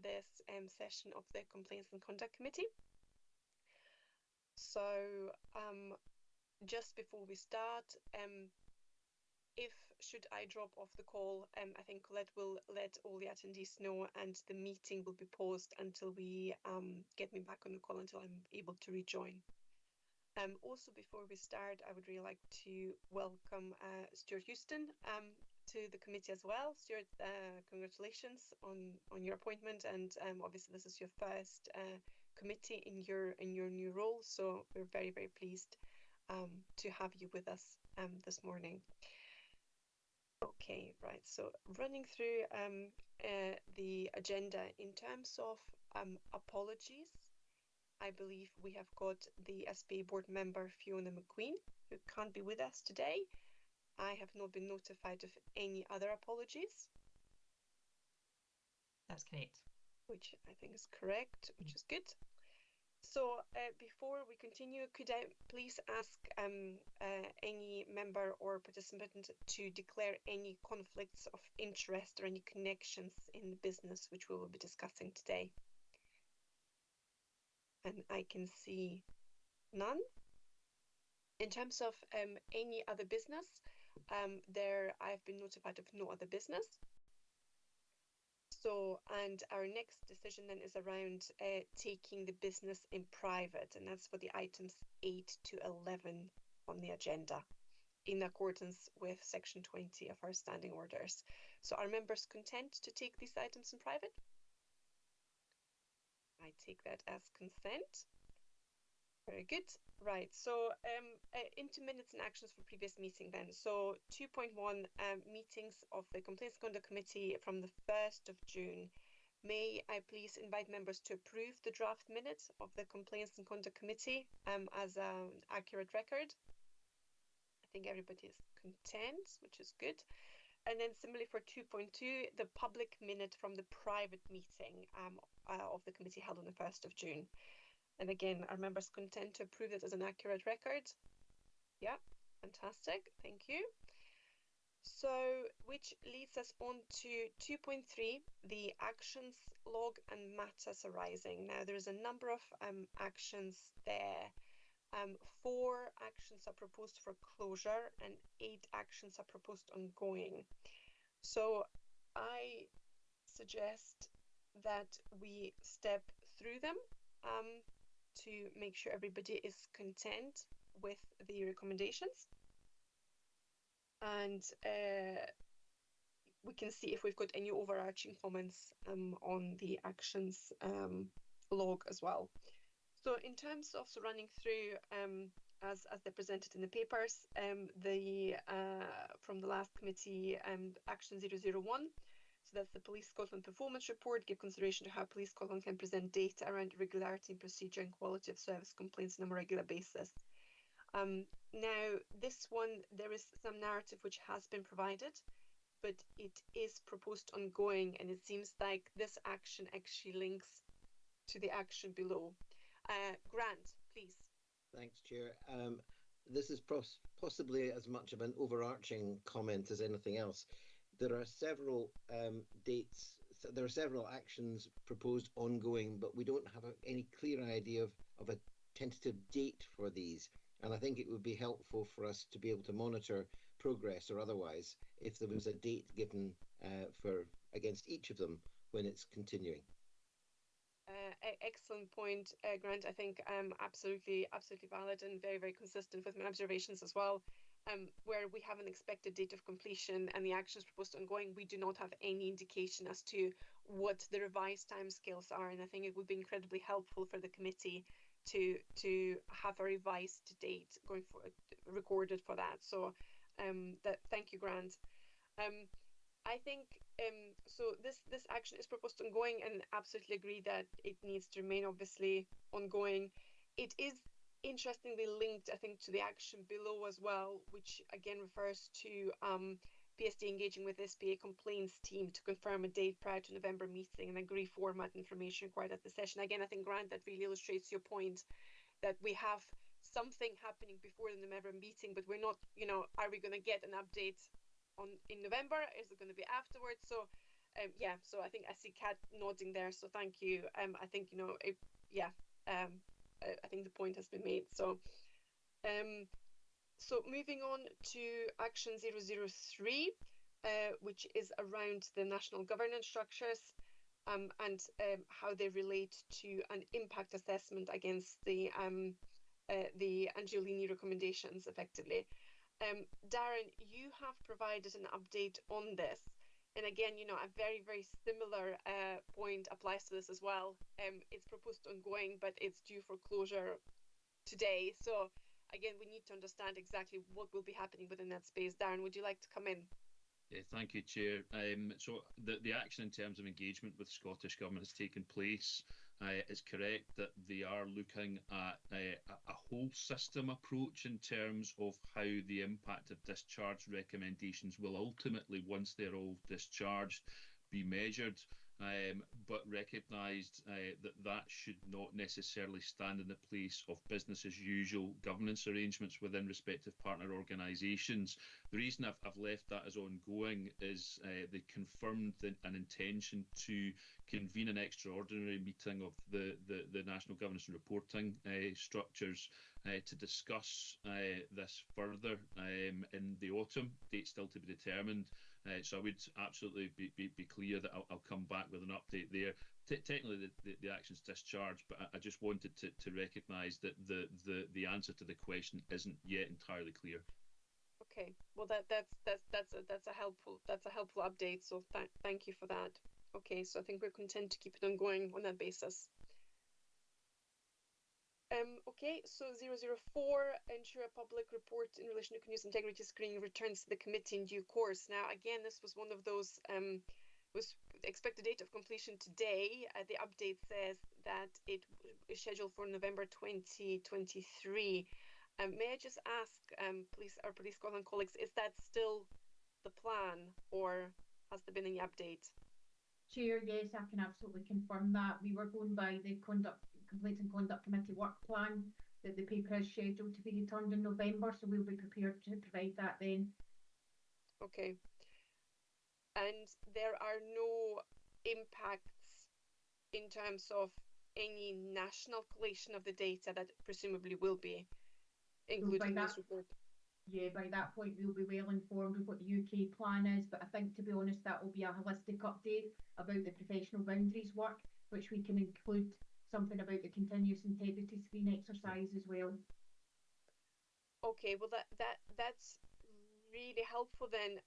this session of the Complaints and Conduct Committee. So just before we start, should I drop off the call, I think Colette will let all the attendees know, and the meeting will be paused until we get me back on the call, until I'm able to rejoin. Also, before we start, I would really like to welcome Stuart Houston to the committee as well. Stuart, congratulations on your appointment, and obviously this is your first committee in your new role, so we're very, very pleased to have you with us this morning. Okay, right, so running through the agenda in terms of apologies. I believe we have got the SPA board member Fiona McQueen, who can't be with us today. I have not been notified of any other apologies. That's correct. Which I think is correct, which is good. So before we continue, could I please ask any member or participant to declare any conflicts of interest or any connections in the business which we will be discussing today? And I can see none. In terms of any other business, I've been notified of no other business. So, and our next decision then is around taking the business in private, and that's for the items 8 to 11 on the agenda, in accordance with section 20 of our standing orders. So are members content to take these items in private? I take that as consent. Very good. Right. So into minutes and actions for previous meeting then. So 2.1 meetings of the Complaints Conduct Committee from the 1st of June. May I please invite members to approve the draft minutes of the Complaints and Conduct Committee as an accurate record? I think everybody is content, which is good. And then similarly for 2.2, the public minute from the private meeting of the committee held on the 1st of June. And again, are members content to approve it as an accurate record? Yeah, fantastic. Thank you. So, which leads us on to 2.3, the actions log and matters arising. Now, there is a number of actions there. 4 actions are proposed for closure and 8 actions are proposed ongoing. So, I suggest that we step through them to make sure everybody is content with the recommendations. And we can see if we've got any overarching comments on the actions log as well. So in terms of running through as they're presented in the papers, from the last committee, action 001. So that's the Police Scotland Performance Report, give consideration to how Police Scotland can present data around regularity in procedure and quality of service complaints on a more regular basis. Now, this one, there is some narrative which has been provided, but it is proposed ongoing, and it seems like this action actually links to the action below. Grant, please. Thanks, Chair. This is possibly as much of an overarching comment as anything else. There are several dates, so there are several actions proposed ongoing, but we don't have any clear idea of a tentative date for these. And I think it would be helpful for us to be able to monitor progress or otherwise if there was a date given against each of them when it's continuing. Excellent point, Grant. I think absolutely valid and very, very consistent with my observations as well. Where we have an expected date of completion and the actions proposed ongoing, we do not have any indication as to what the revised timescales are. And I think it would be incredibly helpful for the committee to have a revised date going forward, recorded for that. So thank you, Grant. I think so this action is proposed ongoing, and absolutely agree that it needs to remain obviously ongoing. It is interestingly linked, I think, to the action below as well, which again refers to PSD engaging with SPA complaints team to confirm a date prior to November meeting and agree format information required at the session. Again, I think, Grant, that really illustrates your point that we have something happening before the November meeting, but we're not, are we going to get an update in November? Is it going to be afterwards? So yeah, so I think I see Kat nodding there, so thank you. I think, yeah, I think the point has been made. Um, so moving on to action 003, which is around the national governance structures, and how they relate to an impact assessment against the Angiolini recommendations, effectively. Darren, you have provided an update on this. And again, a very, very similar point applies to this as well. It's proposed ongoing, but it's due for closure today. So again, we need to understand exactly what will be happening within that space. Darren, would you like to come in? Yeah, thank you, Chair. So the action in terms of engagement with Scottish Government has taken place. It's correct that they are looking at a whole system approach in terms of how the impact of discharge recommendations will ultimately, once they're all discharged, be measured. But recognised that should not necessarily stand in the place of business as usual governance arrangements within respective partner organisations. The reason I've left that as ongoing is they confirmed an intention to convene an extraordinary meeting of the National Governance and Reporting structures to discuss this further in the autumn, date still to be determined. So I would absolutely be clear that I'll come back with an update there. Technically, the action's discharged, but I just wanted to recognise that the answer to the question isn't yet entirely clear. Okay, well that's a helpful update. So thank you for that. Okay, so I think we're content to keep it ongoing on that basis. Okay, so 004, ensure a public report in relation to continuous integrity screening returns to the committee in due course. Now, again, this was one of those, was expected date of completion today. The update says that it is scheduled for November 2023. May I just ask, our police colleagues, is that still the plan, or has there been any update? Chair, yes, I can absolutely confirm that. We were going by the Complaints and Conduct Committee work plan that the paper is scheduled to be returned in November, so we'll be prepared to provide that then. Okay. And there are no impacts in terms of any national collation of the data that presumably will be included in this report. Yeah, by that point we'll be well informed of what the UK plan is, but I think, to be honest, that will be a holistic update about the professional boundaries work, which we can include something about the continuous integrity screen exercise as well. Okay, well that's really helpful then.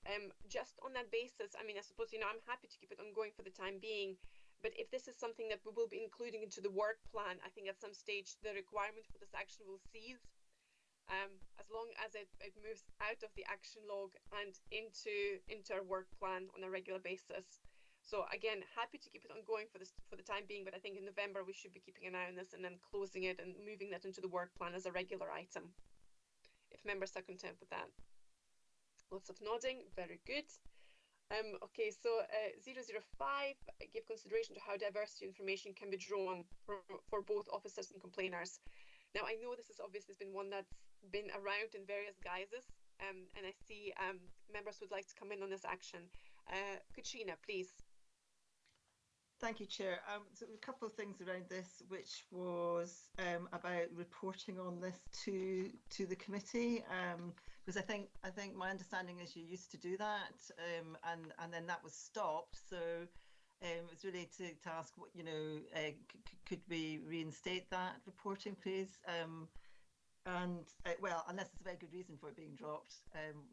Just on that basis, I mean, I suppose, I'm happy to keep it ongoing for the time being, but if this is something that we will be including into the work plan, I think at some stage the requirement for this action will cease. As long as it moves out of the action log and into our work plan on a regular basis. So again, happy to keep it ongoing for the time being, but I think in November we should be keeping an eye on this and then closing it and moving that into the work plan as a regular item, if members are content with that. Lots of nodding, very good. Okay, so 005, give consideration to how diversity information can be drawn for both officers and complainers. Now, I know this has obviously been one that's been around in various guises, and I see members would like to come in on this action. Katrina, please. Thank you, Chair. So a couple of things around this, which was about reporting on this to the committee, because I think my understanding is you used to do that, and then that was stopped. So it was really to ask what could we reinstate that reporting, please? And well, unless there's a very good reason for it being dropped,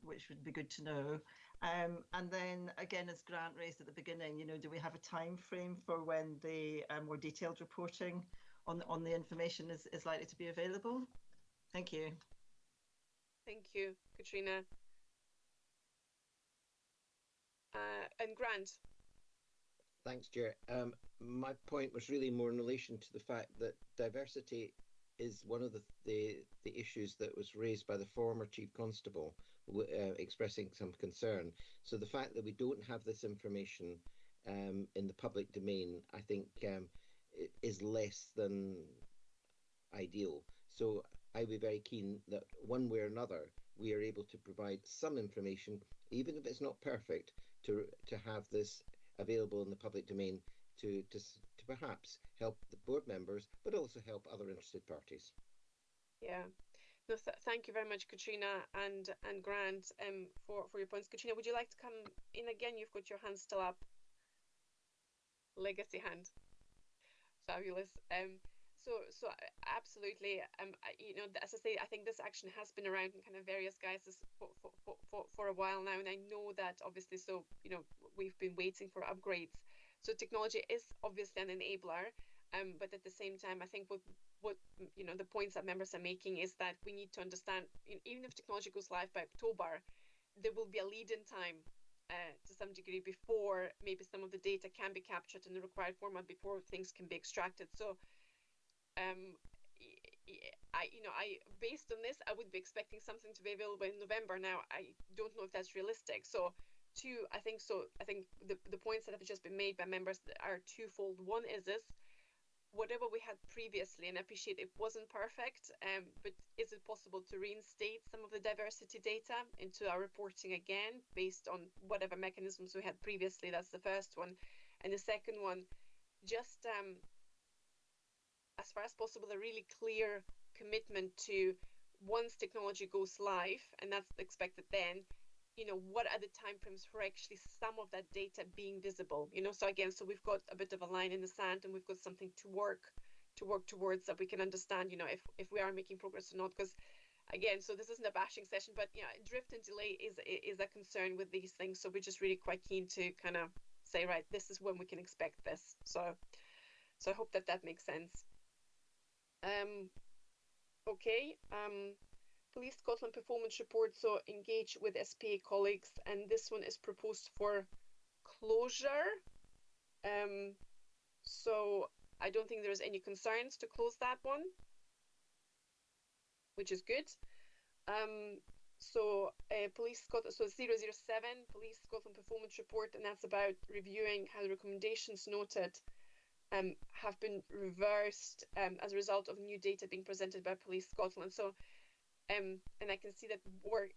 which would be good to know. And then again, as Grant raised at the beginning, do we have a time frame for when the more detailed reporting on the information is likely to be available? Thank you. Thank you, Katrina. And Grant. Thanks, Chair. My point was really more in relation to the fact that diversity is one of the issues that was raised by the former Chief Constable, expressing some concern. So the fact that we don't have this information in the public domain, I think, is less than ideal. So I'd be very keen that one way or another we are able to provide some information, even if it's not perfect, to have this available in the public domain to perhaps help the board members, but also help other interested parties. Yeah. No, thank you very much, Katrina and Grant, for your points. Katrina, would you like to come in again? You've got your hand still up. Legacy hand. Fabulous. So absolutely. As I say, I think this action has been around in kind of various guises for a while now, and I know that obviously. So we've been waiting for upgrades. So technology is obviously an enabler, but at the same time, I think what the points that members are making is that we need to understand, even if technology goes live by October, there will be a lead-in time to some degree before maybe some of the data can be captured in the required format before things can be extracted. So I based on this, I would be expecting something to be available in November. Now, I don't know if that's realistic. So I think the points that have just been made by members are twofold. One is this: whatever we had previously, and I appreciate it wasn't perfect, but is it possible to reinstate some of the diversity data into our reporting again based on whatever mechanisms we had previously? That's the first one. And the second one, just as far as possible, a really clear commitment to, once technology goes live, and that's expected then, what are the timeframes for actually some of that data being visible? So again, so we've got a bit of a line in the sand, and we've got something to work towards, that we can understand, if we are making progress or not. Because again, so this isn't a bashing session, but drift and delay is a concern with these things. So we're just really quite keen to kind of say, right, this is when we can expect this. So I hope that makes sense. Okay. Police Scotland performance report. So engage with SPA colleagues, and this one is proposed for closure. So I don't think there's any concerns to close that one, which is good. So Police Scotland, so 007 Police Scotland performance report, and that's about reviewing how the recommendations noted have been reversed as a result of new data being presented by Police Scotland. So and I can see that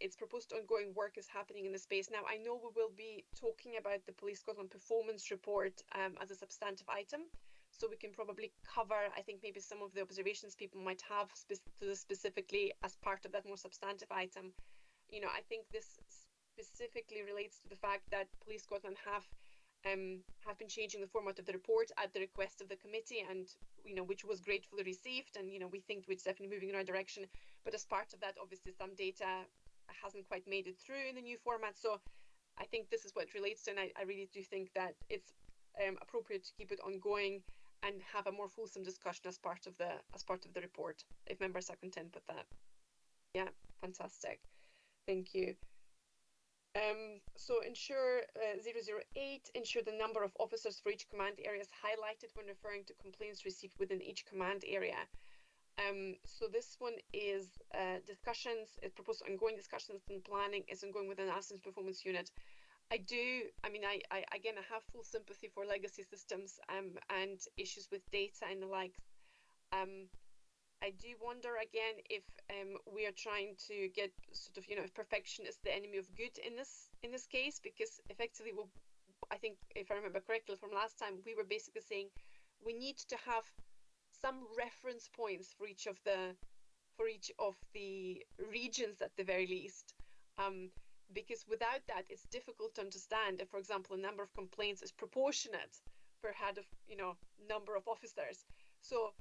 it's proposed ongoing work is happening in the space. Now, I know we will be talking about the Police Scotland performance report as a substantive item, so we can probably cover, I think, maybe some of the observations people might have to this specifically as part of that more substantive item. I think this specifically relates to the fact that Police Scotland have been changing the format of the report at the request of the committee, and which was gratefully received, and we think it's definitely moving in our direction. But as part of that, obviously some data hasn't quite made it through in the new format. So I think this is what it relates to, and I really do think that it's appropriate to keep it ongoing and have a more fulsome discussion as part of the report, if members are content with that. Yeah, fantastic. Thank you. So ensure 008, ensure the number of officers for each command area is highlighted when referring to complaints received within each command area. So this one is discussions, it proposed ongoing discussions and planning is ongoing with an analysis performance unit. I again, I have full sympathy for legacy systems and issues with data and the like. I do wonder again if we are trying to get sort of, if perfection is the enemy of good in this case, because effectively, I think if I remember correctly from last time, we were basically saying we need to have some reference points for each of the regions at the very least, because without that, it's difficult to understand if, for example, a number of complaints is proportionate per head of number of officers. So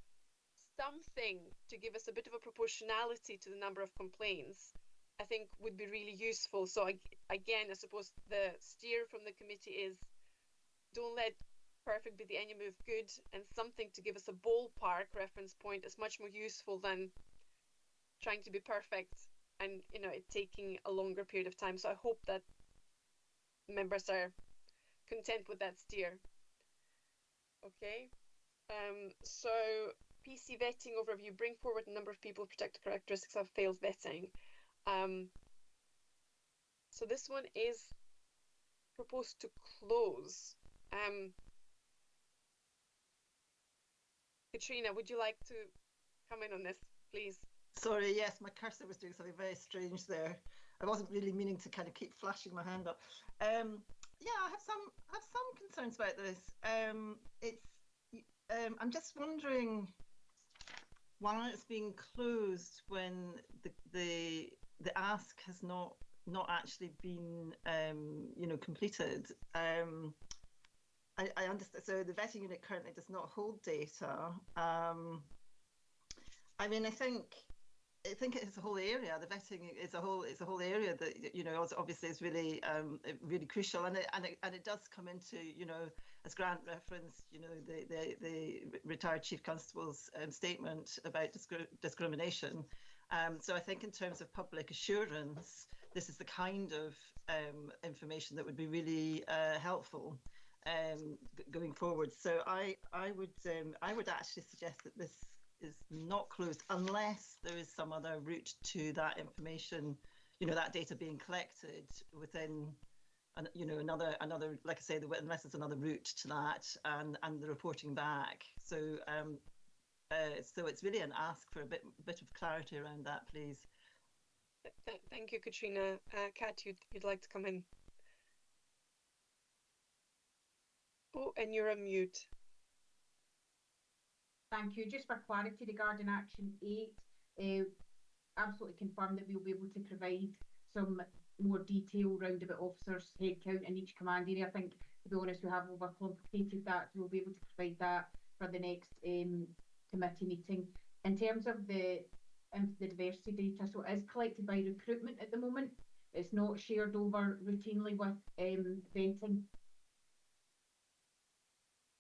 something to give us a bit of a proportionality to the number of complaints, I think would be really useful. So again, I suppose the steer from the committee is, don't let perfect be the enemy of good, and something to give us a ballpark reference point is much more useful than trying to be perfect and it taking a longer period of time. So I hope that members are content with that steer. Okay. So PC vetting overview, bring forward a number of people with protected characteristics have failed vetting. So this one is proposed to close. Katrina, would you like to come in on this, please? Sorry, yes, my cursor was doing something very strange there. I wasn't really meaning to kind of keep flashing my hand up. Yeah, I have some concerns about this. I'm just wondering why it's being closed when the ask has not actually been completed. I understand. So the vetting unit currently does not hold data. I mean, I think it's a whole area. The vetting is a whole area that obviously is really really crucial, and it does come into as Grant referenced the retired Chief Constable's statement about discrimination. So I think in terms of public assurance, this is the kind of information that would be really helpful going forward. So I would actually suggest that this is not closed unless there is some other route to that information, that data being collected within another, like I say, unless there's another route to that and the reporting back. So so it's really an ask for a bit of clarity around that, please. Thank you, Katrina. Kat, you'd like to come in? Oh, and you're on mute. Thank you. Just for clarity regarding Action 8, absolutely confirm that we'll be able to provide some more detail around about officers' headcount in each command area. I think, to be honest, we have overcomplicated that, so we'll be able to provide that for the next committee meeting. In terms of the diversity data, so it is collected by recruitment at the moment. It's not shared over routinely with venting.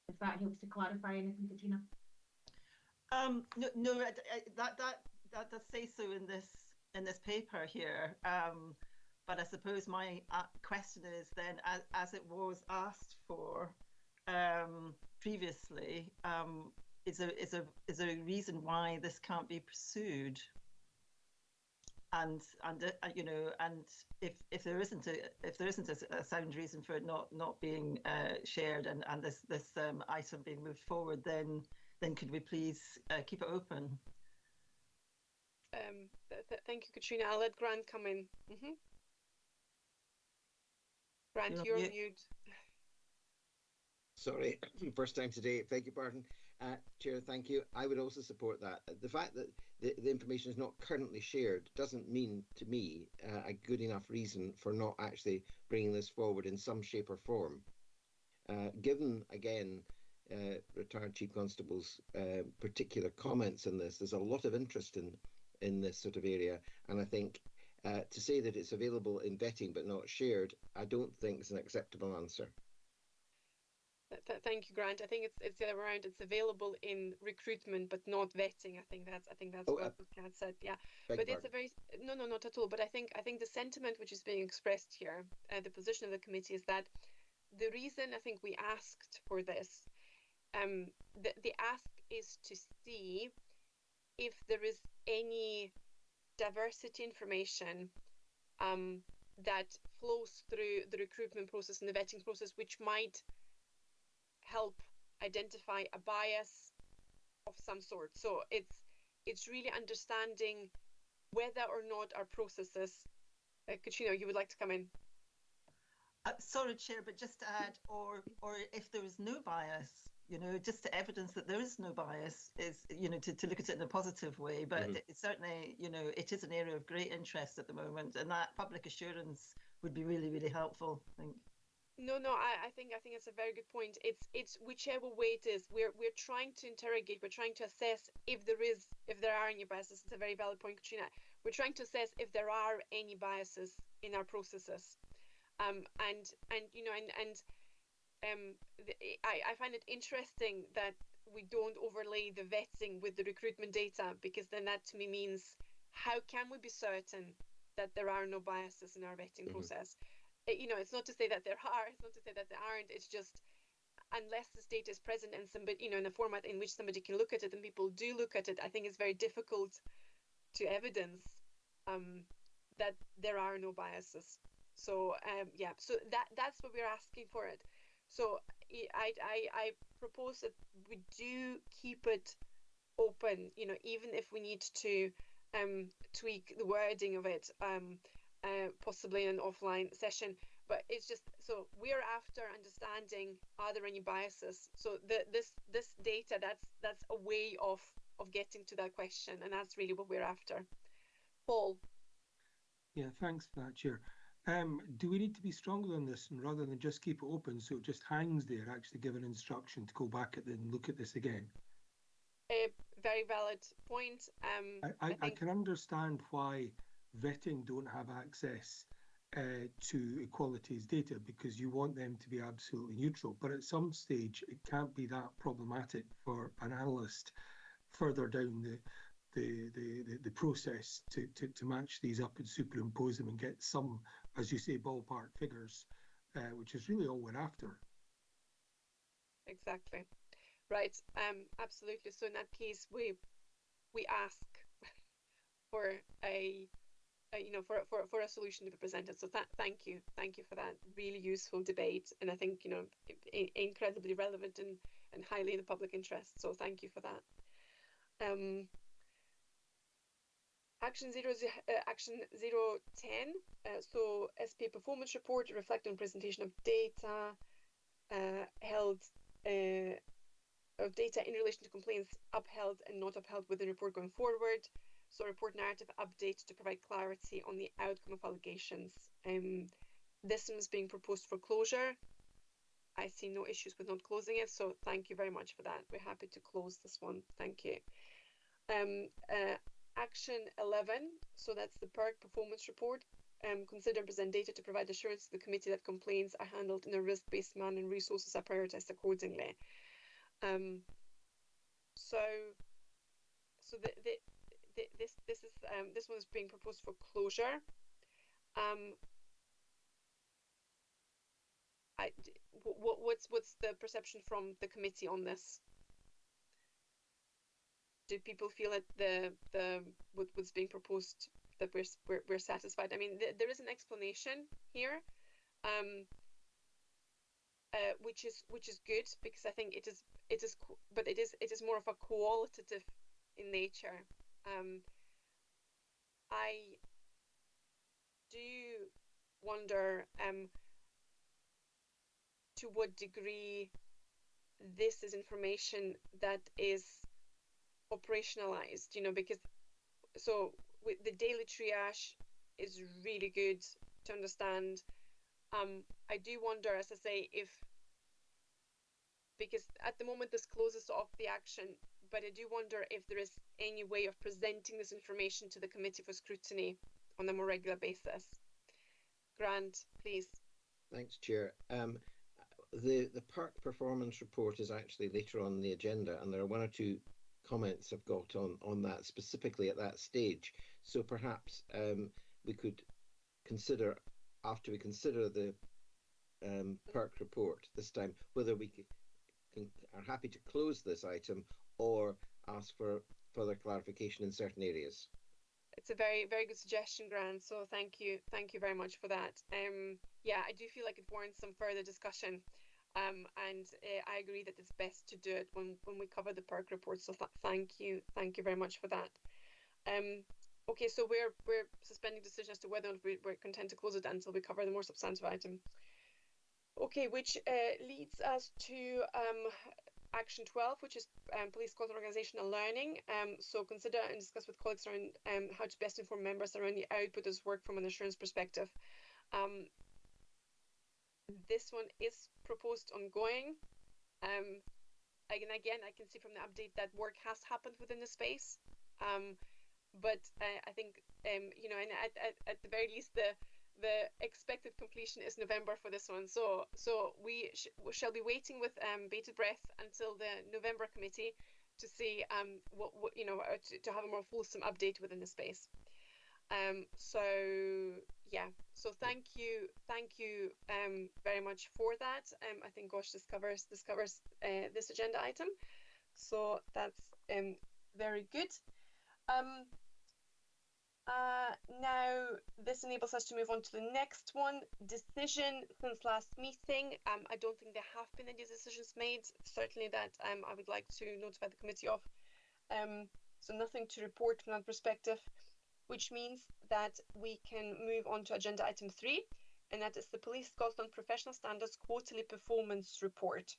If that helps to clarify anything, Katrina. No, that does say so in this paper here. But I suppose my question is then, as it was asked for previously, is there a reason why this can't be pursued? And if there isn't a sound reason for it not being shared and this item being moved forward, then could we please keep it open? Thank you, Katrina. I'll let Grant come in. Grant, you're on mute. Sorry, first time today. Beg your pardon. Chair, thank you. I would also support that. The fact that the information is not currently shared doesn't mean, to me, a good enough reason for not actually bringing this forward in some shape or form. Given, again, retired Chief Constable's particular comments on this, there's a lot of interest in this sort of area. And I think to say that it's available in vetting but not shared, I don't think is an acceptable answer. Thank you, Grant. I think it's the other way around. It's available in recruitment, but not vetting. I think that's what Kat said. Yeah, but it's a very no, not at all. But I think the sentiment which is being expressed here, the position of the committee is that the reason I think we asked for this, the ask is to see if there is any diversity information that flows through the recruitment process and the vetting process, which might help identify a bias of some sort. So it's really understanding whether or not our processes. Katrina, you would like to come in? Sorry, Chair, but just to add, or if there is no bias, just to evidence that there is no bias is, to look at it in a positive way. But it's certainly, it is an area of great interest at the moment, and that public assurance would be really, really helpful, I think. No, I think it's a very good point. It's whichever way it is. We're trying to interrogate. We're trying to assess if there are any biases. It's a very valid point, Katrina. We're trying to assess if there are any biases in our processes. I find it interesting that we don't overlay the vetting with the recruitment data, because then that to me means, how can we be certain that there are no biases in our vetting process? It's not to say that there are, it's not to say that there aren't, it's just unless this data is present and somebody, in a format in which somebody can look at it and people do look at it, I think it's very difficult to evidence that there are no biases. So so that's what we're asking for it. So I propose that we do keep it open, even if we need to tweak the wording of it. possibly in an offline session. But it's just, so we're after understanding, are there any biases? So this data, that's a way of getting to that question, and that's really what we're after. Paul. Yeah, thanks for that, Chair. Do we need to be stronger on this, and rather than just keep it open so it just hangs there, actually give an instruction to go back at it and look at this again? A very valid point. I can understand why vetting don't have access to equalities data, because you want them to be absolutely neutral. But at some stage, it can't be that problematic for an analyst further down the process to match these up and superimpose them and get some, as you say, ballpark figures, which is really all we're after. Exactly. Right. Absolutely. So in that case, we ask for a for a solution to be presented. So thank you for that really useful debate, and I think incredibly relevant and highly in the public interest. So thank you for that. Action 010. So SP performance report reflecting on presentation of data held. Of data in relation to complaints upheld and not upheld with the report going forward. So report narrative update to provide clarity on the outcome of allegations. This one is being proposed for closure. I see no issues with not closing it, so thank you very much for that. We're happy to close this one. Thank you. Action 11, so that's the PERC performance report. Consider and present data to provide assurance to the committee that complaints are handled in a risk-based manner and resources are prioritised accordingly. So this one is being proposed for closure. What's the perception from the committee on this? Do people feel that what's being proposed, that we're satisfied? I mean, there is an explanation here, which is good, because I think it is but it is more of a qualitative in nature. I do wonder to what degree this is information that is operationalized, because so with the daily triage is really good to understand. I do wonder, as I say, because at the moment this closes off the action, but I do wonder if there is any way of presenting this information to the committee for scrutiny on a more regular basis. Grant, please. Thanks, Chair. The PERC performance report is actually later on the agenda, and there are one or two comments I've got on that specifically at that stage. So perhaps we could consider, after we consider the PERC report this time, whether we are happy to close this item or ask for further clarification in certain areas. It's a very, very good suggestion, Grant. So thank you very much for that. Yeah, I do feel like it warrants some further discussion, and I agree that it's best to do it when we cover the PERC report. So thank you very much for that. Okay, so we're suspending decision as to whether or not we're content to close it until we cover the more substantive item. Okay, which leads us to Action 12, which is police content organisation and learning. So consider and discuss with colleagues around how to best inform members around the output of this work from an assurance perspective. This one is proposed ongoing. Again, I can see from the update that work has happened within the space. But I think, and at the very least, the expected completion is November for this one. So we shall be waiting with bated breath until the November committee to see what to have a more fulsome update within the space. So yeah. So thank you very much for that. I think Gosh this covers this agenda item. So that's very good. Now this enables us to move on to the next one. Decision since last meeting. I don't think there have been any decisions made, certainly that I would like to notify the committee of. So nothing to report from that perspective, which means that we can move on to agenda item 3, and that is the Police Scotland Professional Standards Quarterly Performance Report.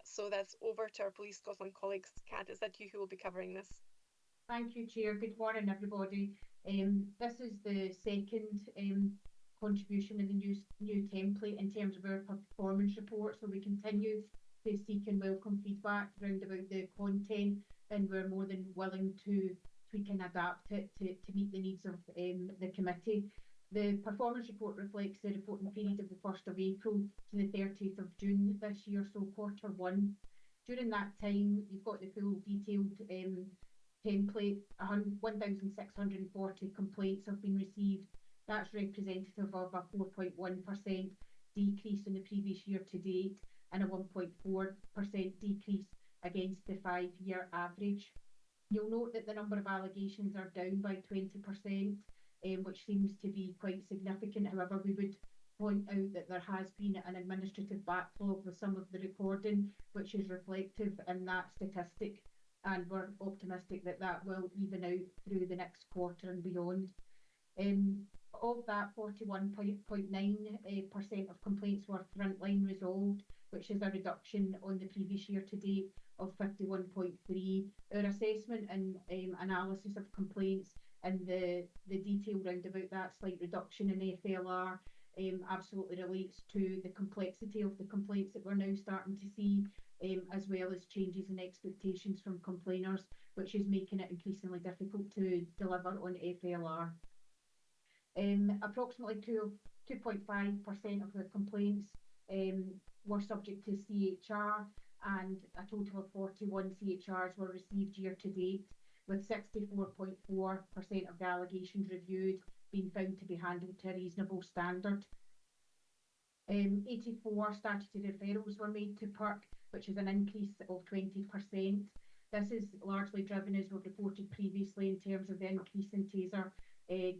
So that's over to our Police Scotland colleagues. Kat, is that you who will be covering this? Thank you, Chair. Good morning, everybody. This is the second contribution in the new template in terms of our performance report. So we continue to seek and welcome feedback around about the content, and we're more than willing to tweak and adapt it to meet the needs of the committee. The performance report reflects the reporting period of the 1st of April to the 30th of June this year, so Q1. During that time, you've got the full detailed template. 1,640 complaints have been received. That's representative of a 4.1% decrease in the previous year to date and a 1.4% decrease against the 5-year average. You'll note that the number of allegations are down by 20%, which seems to be quite significant. However, we would point out that there has been an administrative backlog with some of the recording, which is reflective in that statistic, and we're optimistic that that will even out through the next quarter and beyond. Of that, 41.9% of complaints were frontline resolved, which is a reduction on the previous year to date of 51.3%. Our assessment and analysis of complaints and the detail round about that slight reduction in FLR absolutely relates to the complexity of the complaints that we're now starting to see, as well as changes in expectations from complainers, which is making it increasingly difficult to deliver on FLR. Approximately 2.5% of the complaints were subject to CHR, and a total of 41 CHRs were received year to date, with 64.4% of the allegations reviewed being found to be handled to a reasonable standard. 84 statutory referrals were made to PERC, which is an increase of 20%. This is largely driven, as we've reported previously, in terms of the increase in taser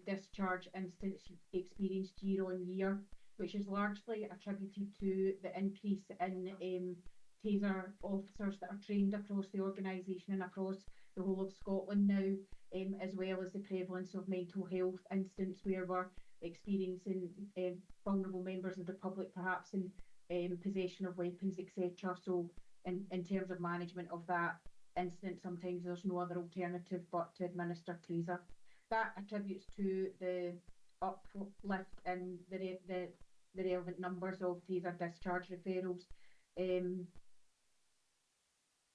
discharge instance experienced year on year, which is largely attributed to the increase in taser officers that are trained across the organisation and across the whole of Scotland now, as well as the prevalence of mental health incidents where we're experiencing vulnerable members of the public perhaps in possession of weapons, etc. So in terms of management of that incident, sometimes there's no other alternative but to administer taser. That attributes to the uplift in the relevant numbers of taser discharge referrals.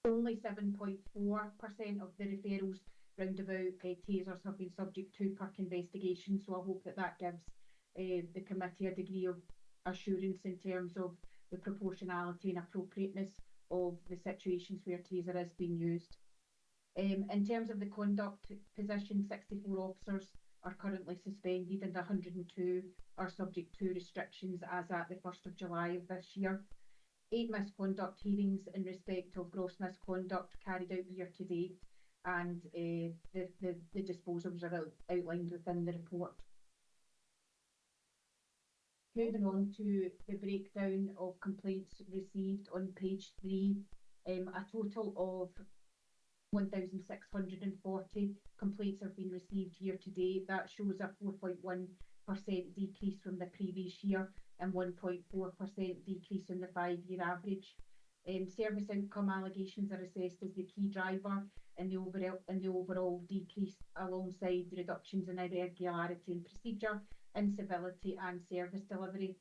Only 7.4% of the referrals roundabout tasers have been subject to PERC investigation, so I hope that that gives the committee a degree of assurance in terms of the proportionality and appropriateness of the situations where taser is being used. In terms of the conduct position, 64 officers are currently suspended and 102 are subject to restrictions as at the 1st of July of this year. 8 misconduct hearings in respect of gross misconduct carried out year to date, and the disposals are outlined within the report. Moving on to the breakdown of complaints received on page 3, a total of 1,640 complaints have been received year to date. That shows a 4.1% decrease from the previous year and 1.4% decrease in the 5-year average. Service outcome allegations are assessed as the key driver in the overall decrease, alongside the reductions in irregularity in procedure, incivility and service delivery.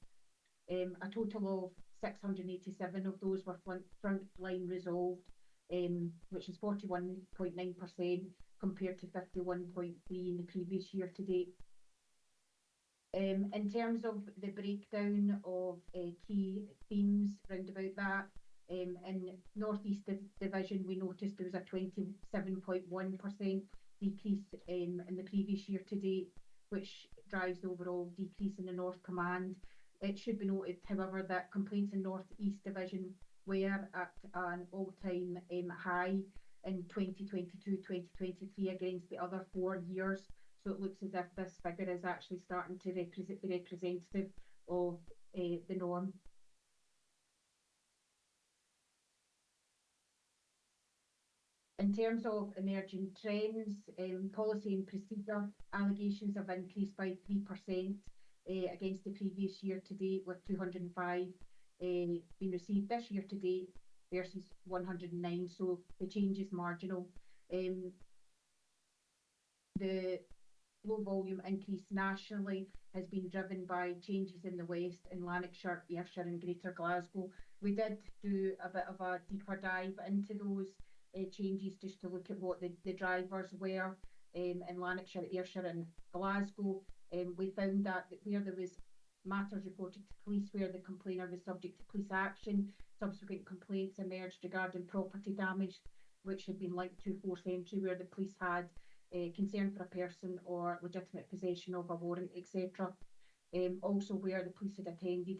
A total of 687 of those were frontline resolved, which is 41.9% compared to 51.3% in the previous year to date. In terms of the breakdown of key themes round about that, in North East Division we noticed there was a 27.1% decrease in the previous year to date, which drives the overall decrease in the North Command. It should be noted, however, that complaints in North East Division were at an all-time high in 2022-2023 against the other 4 years. So it looks as if this figure is actually starting to be representative of the norm. In terms of emerging trends, policy and procedure allegations have increased by 3% against the previous year to date, with 205 being received this year to date versus 109, so the change is marginal. The low volume increase nationally has been driven by changes in the West, in Lanarkshire, Ayrshire and Greater Glasgow. We did do a bit of a deeper dive into those changes just to look at what the drivers were in Lanarkshire, Ayrshire and Glasgow. We found that where there was matters reported to police where the complainer was subject to police action, subsequent complaints emerged regarding property damage which had been linked to forced entry, where the police had concern for a person or legitimate possession of a warrant, etc. Also where the police had attended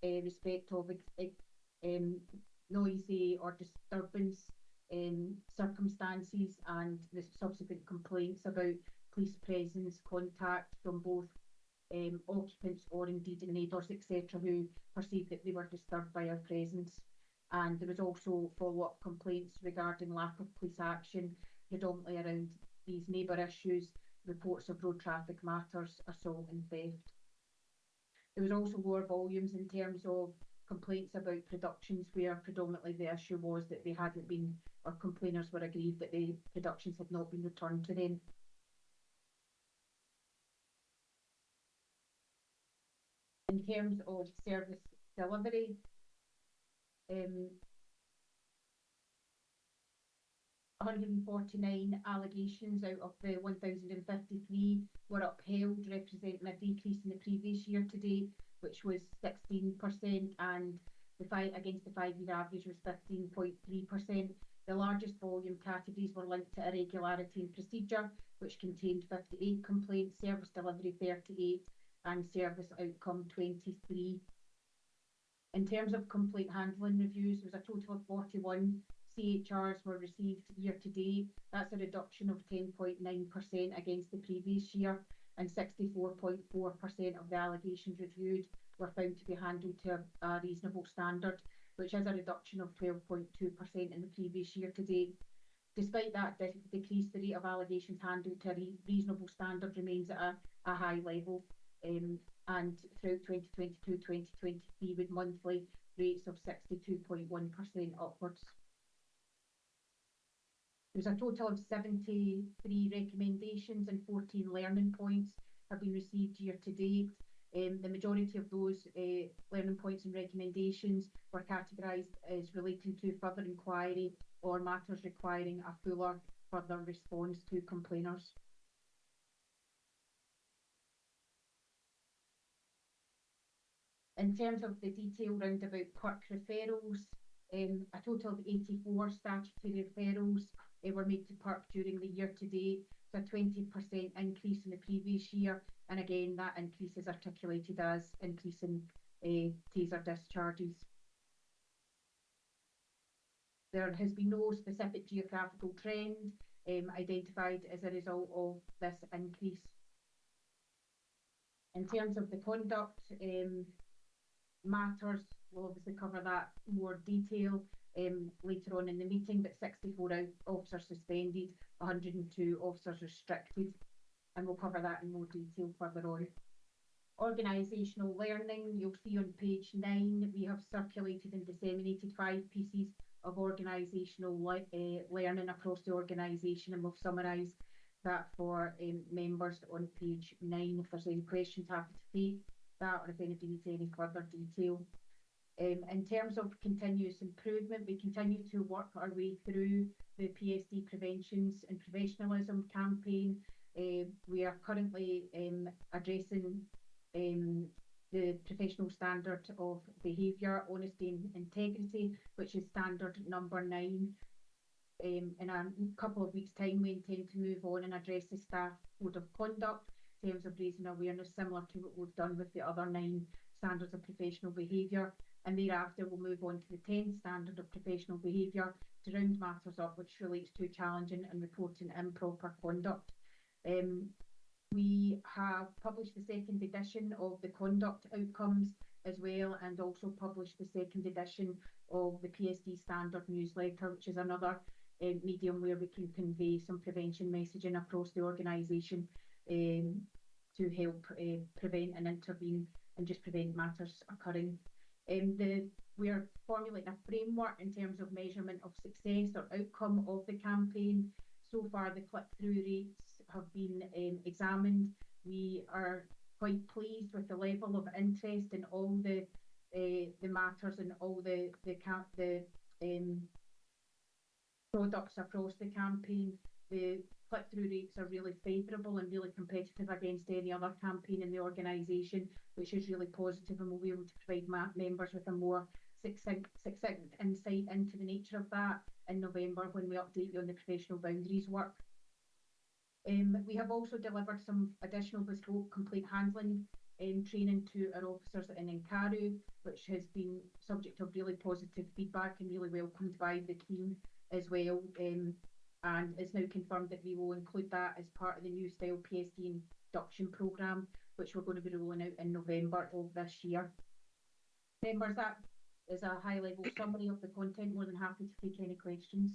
in respect of noisy or disturbance circumstances, and the subsequent complaints about police presence, contact from both occupants or indeed neighbours, etc., who perceived that they were disturbed by our presence. And there was also follow-up complaints regarding lack of police action, predominantly around these neighbour issues, reports of road traffic matters, assault and theft. There was also lower volumes in terms of complaints about productions, where predominantly the issue was that they hadn't been, or complainers were aggrieved that the productions had not been returned to them. In terms of service delivery, 149 allegations out of the 1,053 were upheld, representing a decrease in the previous year to date, which was 16%, and the fight against the 5-year average was 15.3%. The largest volume categories were linked to irregularity in procedure, which contained 58 complaints, service delivery 38, and service outcome 23. In terms of complaint handling reviews, there was a total of 41 CHRs were received year to date. That's a reduction of 10.9% against the previous year, and 64.4% of the allegations reviewed were found to be handled to a reasonable standard, which is a reduction of 12.2% in the previous year to date. Despite that decrease, the rate of allegations handled to a reasonable standard remains at a high level, and throughout 2022-2023 with monthly rates of 62.1% upwards. There's a total of 73 recommendations and 14 learning points have been received year to date. The majority of those learning points and recommendations were categorised as relating to further inquiry or matters requiring a fuller further response to complainers. In terms of the detail round about PERC referrals, a total of 84 statutory referrals were made to PERC during the year to date. It's a 20% increase in the previous year, and again that increase is articulated as increase in taser discharges. There has been no specific geographical trend identified as a result of this increase. In terms of the conduct matters, we'll obviously cover that in more detail later on in the meeting, but 64 officers suspended, 102 officers restricted, and we'll cover that in more detail further on. Organisational learning, you'll see on page 9, we have circulated and disseminated 5 pieces of organisational learning across the organisation, and we'll summarise that for members on page 9. If there's any questions, happy to take that, or if anybody needs any further detail. In terms of continuous improvement, we continue to work our way through the PSD Preventions and Professionalism campaign. We are currently addressing the professional standard of behaviour, honesty and integrity, which is standard number 9. In a couple of weeks' time, we intend to move on and address the staff code of conduct in terms of raising awareness, similar to what we've done with the other 9 standards of professional behaviour. And thereafter, we'll move on to the 10th standard of professional behaviour to round matters up, which relates to challenging and reporting improper conduct. We have published the 2nd edition of the conduct outcomes as well, and also published the 2nd edition of the PSD standard newsletter, which is another medium where we can convey some prevention messaging across the organisation to help prevent and intervene and just prevent matters occurring. We are formulating a framework in terms of measurement of success or outcome of the campaign. So far, the click-through rates have been examined. We are quite pleased with the level of interest in all the matters and all the products across the campaign. The click-through rates are really favourable and really competitive against any other campaign in the organisation, which is really positive, and we'll be able to provide members with a more succinct insight into the nature of that in November when we update you on the professional boundaries work. We have also delivered some additional bespoke complaint handling training to our officers in Incaru, which has been subject of really positive feedback and really welcomed by the team as well. And it's now confirmed that we will include that as part of the new style PSD induction programme, which we're going to be rolling out in November of this year. Members, that is a high-level summary of the content. More than happy to take any questions.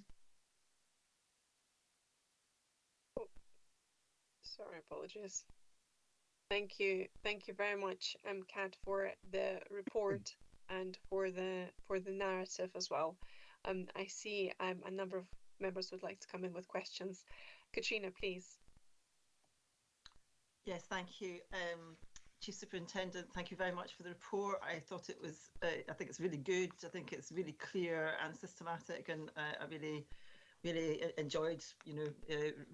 Sorry, apologies. Thank you very much, Kat, for the report and for the narrative as well. I see a number of members would like to come in with questions. Katrina, please. Yes, thank you. Chief Superintendent, thank you very much for the report. I thought it was, I think it's really good. I think it's really clear and systematic, and I really enjoyed,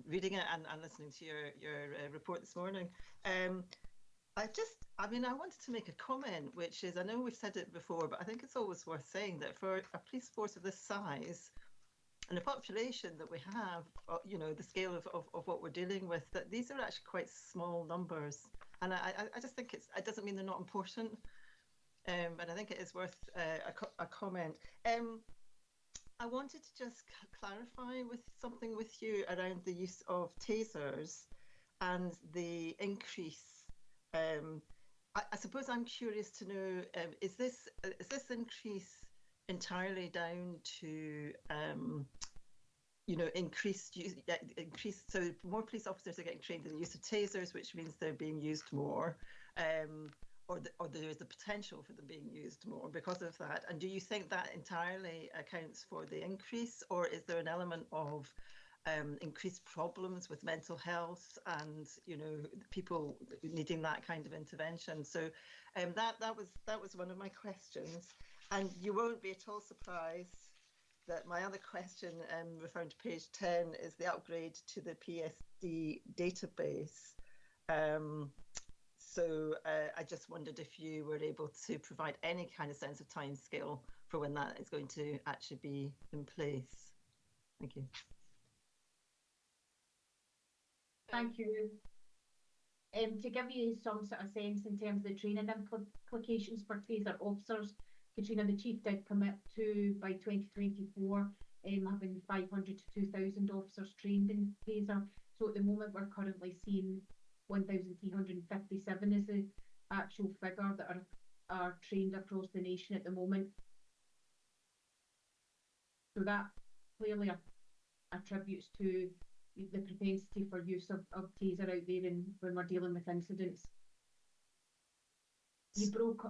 reading it and listening to your report this morning. I wanted to make a comment, which is, I know we've said it before, but I think it's always worth saying that for a police force of this size and the population that we have, the scale of what we're dealing with, that these are actually quite small numbers. And I just think it doesn't mean they're not important. But I think it is worth a comment. I wanted to just clarify something with you around the use of tasers and the increase. I suppose I'm curious to know, is this increase entirely down to increased, so more police officers are getting trained in the use of tasers, which means they're being used more, or there is the potential for them being used more because of that? And do you think that entirely accounts for the increase, or is there an element of increased problems with mental health and people needing that kind of intervention? So that was one of my questions, and you won't be at all surprised that my other question, referring to page 10, is the upgrade to the PSD database. So I just wondered if you were able to provide any kind of sense of timescale for when that is going to actually be in place. Thank you. Thank you. To give you some sort of sense in terms of the training implications for taser officers, Katrina, the Chief did commit to, by 2024, having 500 to 2,000 officers trained in taser. So at the moment, we're currently seeing 1,357 is the actual figure that are trained across the nation at the moment. So that clearly attributes to the propensity for use of taser out there when we're dealing with incidents. You broke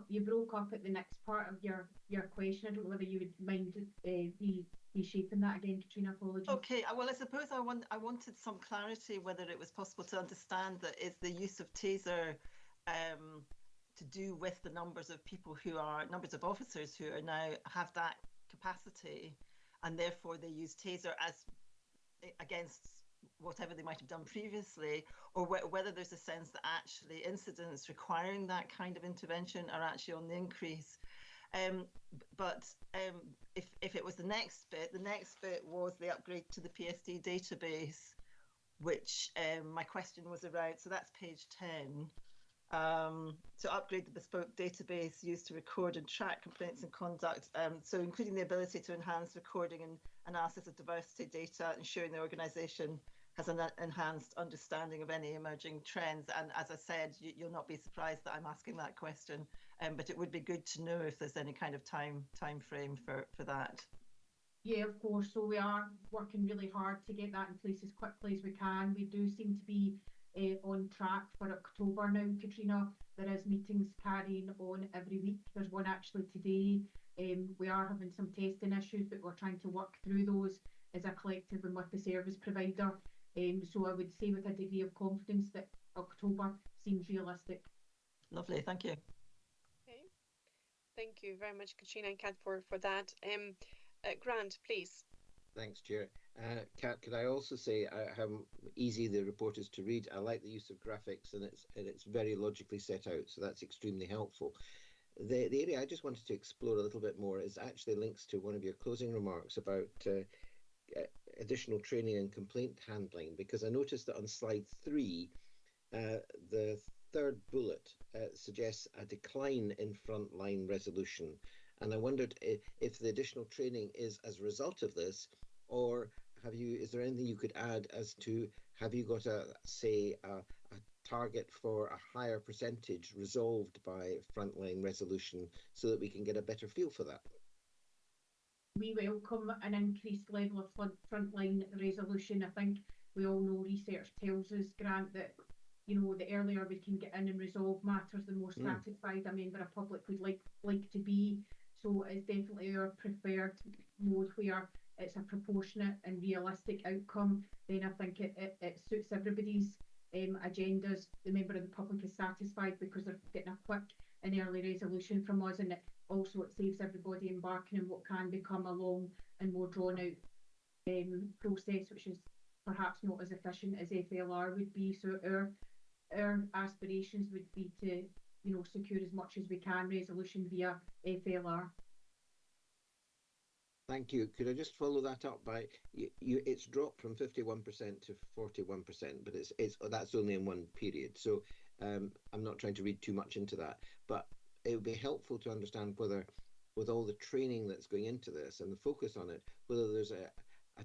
up at the next part of your question. I don't know whether you would mind reshaping that again, Katrina. Apologies. Okay. Well, I suppose I wanted some clarity whether it was possible to understand that is the use of taser to do with the numbers of officers who are now have that capacity, and therefore they use taser as against whatever they might have done previously, or whether there's a sense that actually incidents requiring that kind of intervention are actually on the increase. But if it was the next bit was the upgrade to the PSD database, which my question was around. So that's page 10. To upgrade the bespoke database used to record and track complaints and conduct, so including the ability to enhance recording and analysis of diversity data, ensuring the organisation has an enhanced understanding of any emerging trends. And as I said, you'll not be surprised that I'm asking that question, but it would be good to know if there's any kind of time frame for that. Yeah, of course. So we are working really hard to get that in place as quickly as we can. We do seem to be on track for October now, Katrina. There is meetings carrying on every week. There's one actually today. We are having some testing issues, but we're trying to work through those as a collective and with the service provider. So I would say with a degree of confidence that October seems realistic. Lovely, thank you. Okay. Thank you very much, Katrina and Kat, for that. Grant, please. Thanks, Chair. Kat, could I also say how easy the report is to read? I like the use of graphics, and it's very logically set out, so that's extremely helpful. The area I just wanted to explore a little bit more is actually links to one of your closing remarks about additional training and complaint handling, because I noticed that on slide 3, the third bullet suggests a decline in frontline resolution. And I wondered if the additional training is as a result of this, or is there anything you could add as to, have you got a target for a higher percentage resolved by frontline resolution so that we can get a better feel for that? We welcome an increased level of frontline resolution. I think we all know research tells us, Grant, that the earlier we can get in and resolve matters, the more satisfied a member of public would like to be. So it's definitely our preferred mode where it's a proportionate and realistic outcome. Then I think it suits everybody's agendas. The member of the public is satisfied because they're getting a quick and early resolution from us, and it saves everybody embarking in what can become a long and more drawn out process, which is perhaps not as efficient as FLR would be. So our aspirations would be to secure as much as we can resolution via FLR. Thank you. Could I just follow that up by it's dropped from 51% to 41%, but that's only in one period. So I'm not trying to read too much into that, but it would be helpful to understand whether, with all the training that's going into this and the focus on it, whether there's a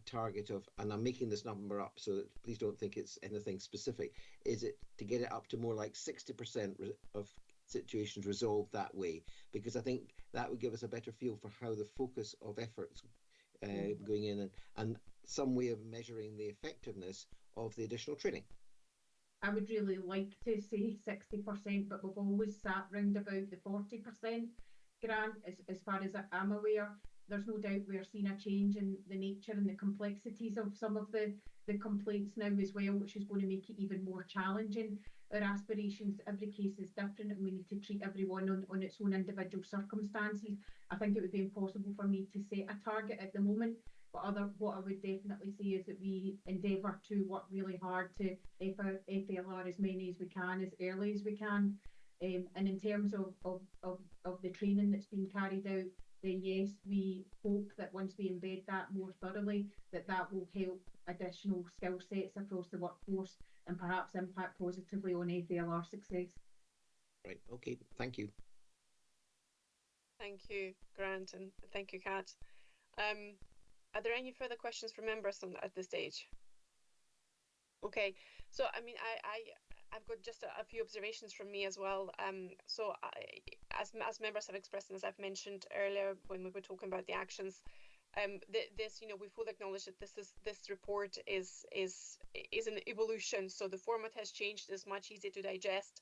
target of, and I'm making this number up, so that please don't think it's anything specific, is it to get it up to more like 60% of situations resolved that way? Because I think that would give us a better feel for how the focus of efforts going in, and some way of measuring the effectiveness of the additional training. I would really like to say 60%, but we've always sat round about the 40%, Grant, as far as I'm aware. There's no doubt we're seeing a change in the nature and the complexities of some of the complaints now as well, which is going to make it even more challenging. Our aspirations, every case is different, and we need to treat everyone on its own individual circumstances. I think it would be impossible for me to set a target at the moment, but what I would definitely say is that we endeavour to work really hard to FLR as many as we can, as early as we can. And in terms of the training that's been carried out, then yes, we hope that once we embed that more thoroughly, that will help additional skill sets across the workforce and perhaps impact positively on FLR success. Right, okay, thank you. Thank you, Grant, and thank you, Kat. Are there any further questions from members at this stage? Okay, so I mean, I've got just a few observations from me as well. So as members have expressed, and as I've mentioned earlier when we were talking about the actions, we fully acknowledge that this report is an evolution. So the format has changed; it's much easier to digest.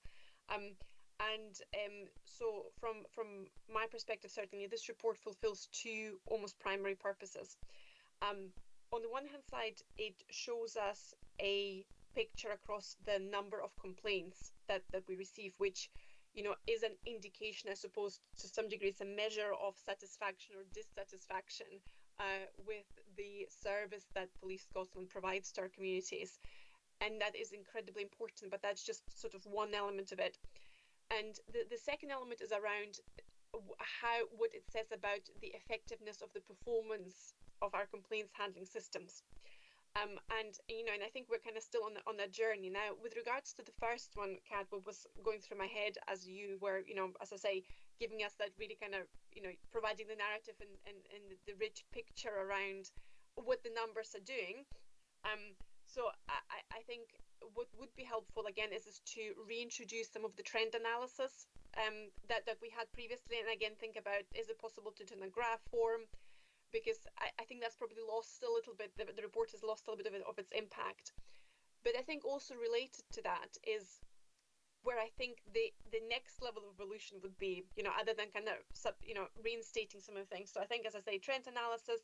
So from my perspective, certainly this report fulfills two almost primary purposes. On the one hand side, it shows us a picture across the number of complaints that we receive, which is an indication, I suppose, to some degree. It's a measure of satisfaction or dissatisfaction with the service that Police Scotland provides to our communities, and that is incredibly important. But that's just sort of one element of it. And the second element is around what it says about the effectiveness of the performance of our complaints handling systems. And I think we're kind of still on that journey now. With regards to the first one, Kat, what was going through my head as you were, as I say, giving us that really kind of, providing the narrative and the rich picture around what the numbers are doing. So I think what would be helpful again is to reintroduce some of the trend analysis that we had previously, and again think about, is it possible to do in a graph form? because I think that's probably lost a little bit, the report has lost a little bit of its impact. But I think also related to that is where I think the next level of evolution would be, other than kind of, reinstating some of the things. So I think, as I say, trend analysis,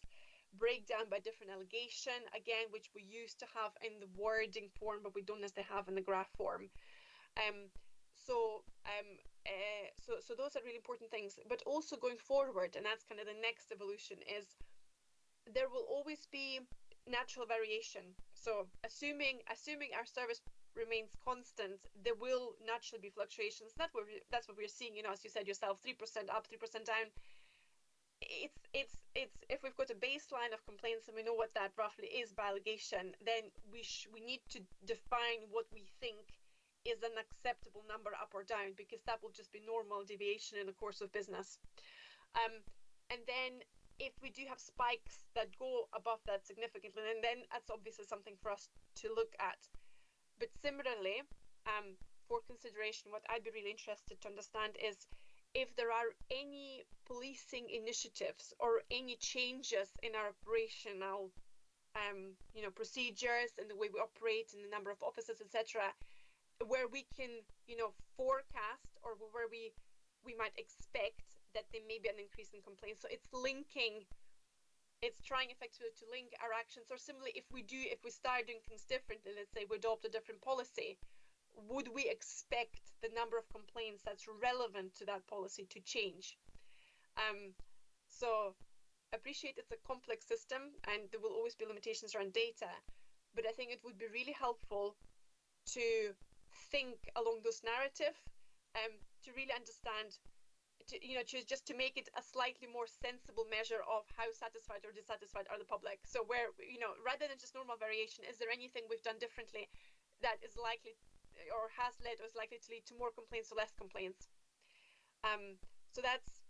breakdown by different allegation, again, which we used to have in the wording form, but we don't necessarily have in the graph form. So those are really important things. But also going forward, and that's kind of the next evolution, is there will always be natural variation. So assuming our service remains constant, there will naturally be fluctuations. That's what we're seeing. As you said yourself, 3% up, 3% down. It's if we've got a baseline of complaints and we know what that roughly is by allegation, then we need to define what we think is an acceptable number up or down, because that will just be normal deviation in the course of business. And then if we do have spikes that go above that significantly, then that's obviously something for us to look at. But similarly, for consideration, what I'd be really interested to understand is if there are any policing initiatives or any changes in our operational procedures and the way we operate and the number of officers, etc., where we can forecast, or where we might expect that there may be an increase in complaints. So it's trying effectively to link our actions. Or similarly, if we start doing things differently, let's say we adopt a different policy, would we expect the number of complaints that's relevant to that policy to change? So appreciate it's a complex system and there will always be limitations around data, but I think it would be really helpful to think along those narrative, to really understand, to make it a slightly more sensible measure of how satisfied or dissatisfied are the public. So where, rather than just normal variation, is there anything we've done differently that is likely or has led or is likely to lead to more complaints or less complaints? So that's,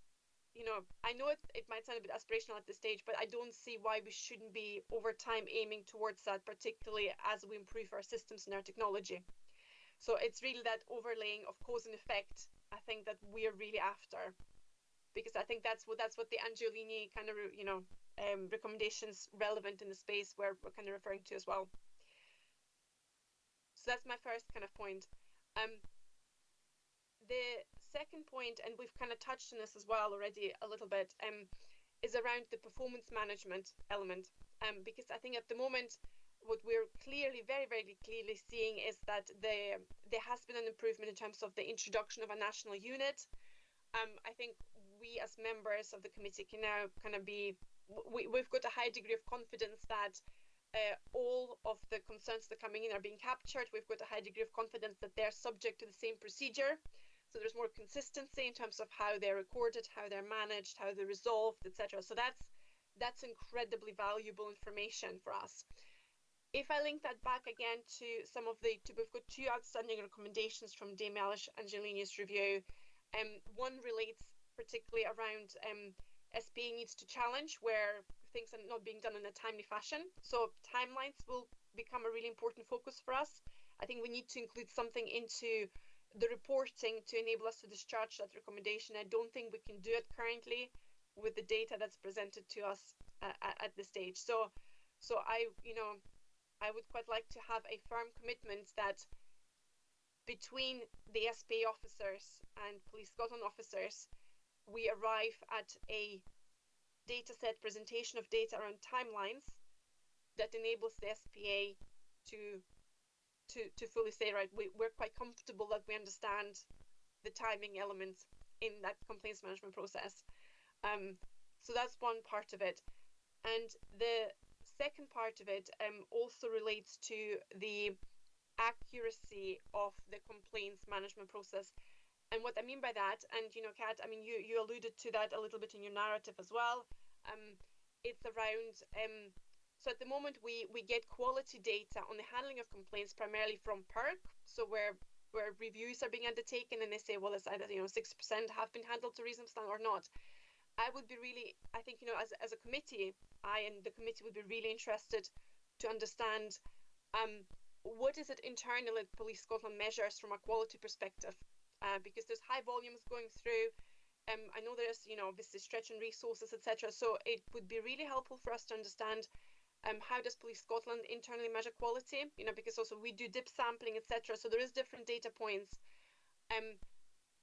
I know it might sound a bit aspirational at this stage, but I don't see why we shouldn't be over time aiming towards that, particularly as we improve our systems and our technology. So it's really that overlaying of cause and effect, I think, that we're really after, because I think that's what the Angiolini kind of recommendations relevant in the space where we're kind of referring to as well. So that's my first kind of point. The second point, and we've kind of touched on this as well already a little bit, is around the performance management element, because I think at the moment what we're clearly, very, very clearly seeing is that there has been an improvement in terms of the introduction of a national unit. I think we as members of the committee can now kind of we've got a high degree of confidence that all of the concerns that are coming in are being captured. We've got a high degree of confidence that they're subject to the same procedure. So there's more consistency in terms of how they're recorded, how they're managed, how they're resolved, etc. So that's incredibly valuable information for us. If I link that back again to we've got two outstanding recommendations from Dame Alice Angiolini's review. One relates particularly around SPA needs to challenge where things are not being done in a timely fashion. So timelines will become a really important focus for us. I think we need to include something into the reporting to enable us to discharge that recommendation. I don't think we can do it currently with the data that's presented to us at this stage. So I would quite like to have a firm commitment that between the SPA officers and Police Scotland officers, we arrive at a data set presentation of data around timelines that enables the SPA to fully say, right, we're quite comfortable that we understand the timing elements in that complaints management process. So that's one part of it. And the second part of it also relates to the accuracy of the complaints management process. And what I mean by that, and Kat, I mean, you alluded to that a little bit in your narrative as well. It's around, so at the moment we get quality data on the handling of complaints primarily from PERC, so where reviews are being undertaken and they say, well, it's either 6% have been handled to reasonable standard or not. I would be really, I think, as a committee, I and the committee would be really interested to understand what is it internally that Police Scotland measures from a quality perspective, because there's high volumes going through. I know there's, obviously stretch in resources, etc. So it would be really helpful for us to understand how does Police Scotland internally measure quality, because also we do dip sampling, etc. So there is different data points.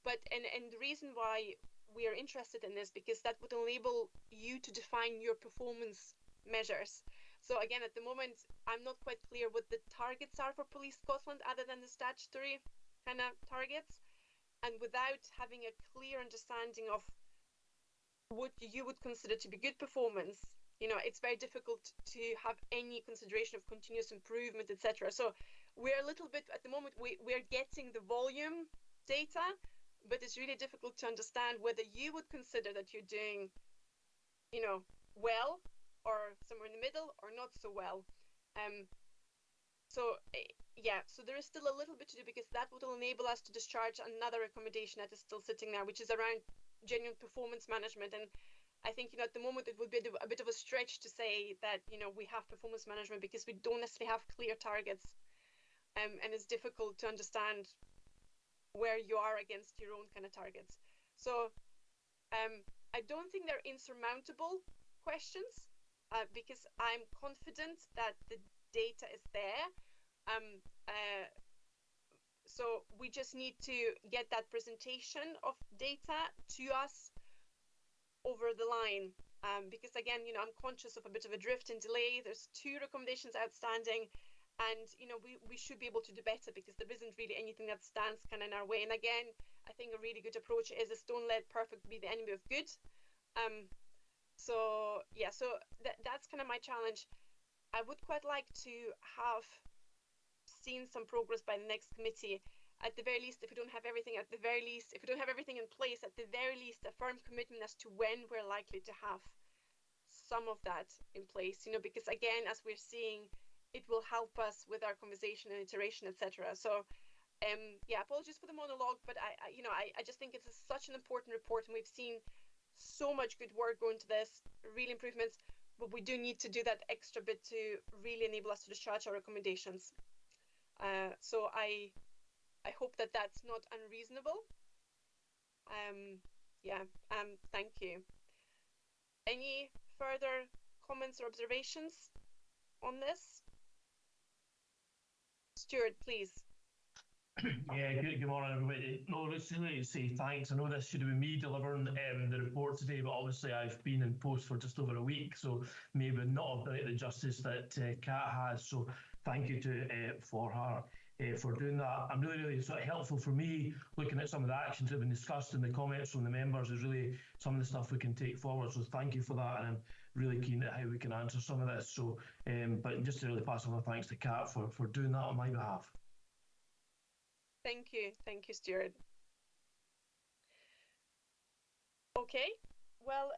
But the reason why we are interested in this, because that would enable you to define your performance measures. So again, at the moment, I'm not quite clear what the targets are for Police Scotland other than the statutory kind of targets. And without having a clear understanding of what you would consider to be good performance, it's very difficult to have any consideration of continuous improvement, etc. So we're a little bit, at the moment, we're getting the volume data, but it's really difficult to understand whether you would consider that you're doing, well, or somewhere in the middle, or not so well. So there is still a little bit to do, because that would enable us to discharge another recommendation that is still sitting there, which is around genuine performance management. And I think, at the moment, it would be a bit of a stretch to say that, we have performance management, because we don't necessarily have clear targets. And it's difficult to understand where you are against your own kind of targets. So I don't think they're insurmountable questions, because I'm confident that the data is there. So we just need to get that presentation of data to us over the line, because again, I'm conscious of a bit of a drift and delay. There's 2 recommendations outstanding, and we should be able to do better, because there isn't really anything that stands kind of in our way. And again, I think a really good approach is don't let perfect be the enemy of good. So that's kind of my challenge. I would quite like to have seen some progress by the next committee. At the very least, if we don't have everything, if we don't have everything in place, at the very least, a firm commitment as to when we're likely to have some of that in place, because again, as we're seeing, it will help us with our conversation and iteration, etc. So apologies for the monologue, but I just think it's such an important report, and we've seen so much good work go into this, real improvements, but we do need to do that extra bit to really enable us to discharge our recommendations. So I hope that that's not unreasonable. Thank you. Any further comments or observations on this? Stuart, please. Yeah, good morning, everybody. No, let's really say thanks. I know this should have been me delivering the report today, but obviously I've been in post for just over a week, so maybe not have done it the justice that Kat has. So thank you for her for doing that. I'm really sort of helpful for me looking at some of the actions that have been discussed in the comments from the members is really some of the stuff we can take forward. So thank you for that, and I'm really keen at how we can answer some of this. So, but just to really pass on my thanks to Kat for doing that on my behalf. Thank you, Stuart. Okay, well,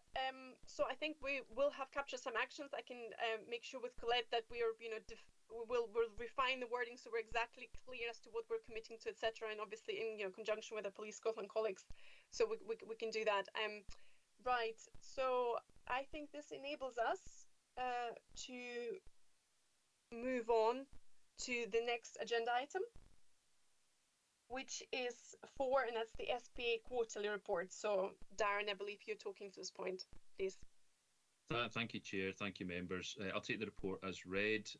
so I think we will have captured some actions. I can make sure with Colette that we are, we'll refine the wording so we're exactly clear as to what we're committing to, etc. And obviously in conjunction with the Police Scotland colleagues, so we can do that. Right. So I think this enables us to move on to the next agenda item, which is 4, and that's the SPA quarterly report. So, Darren, I believe you're talking to this point, please. Thank you, Chair. Thank you, members. I'll take the report as read.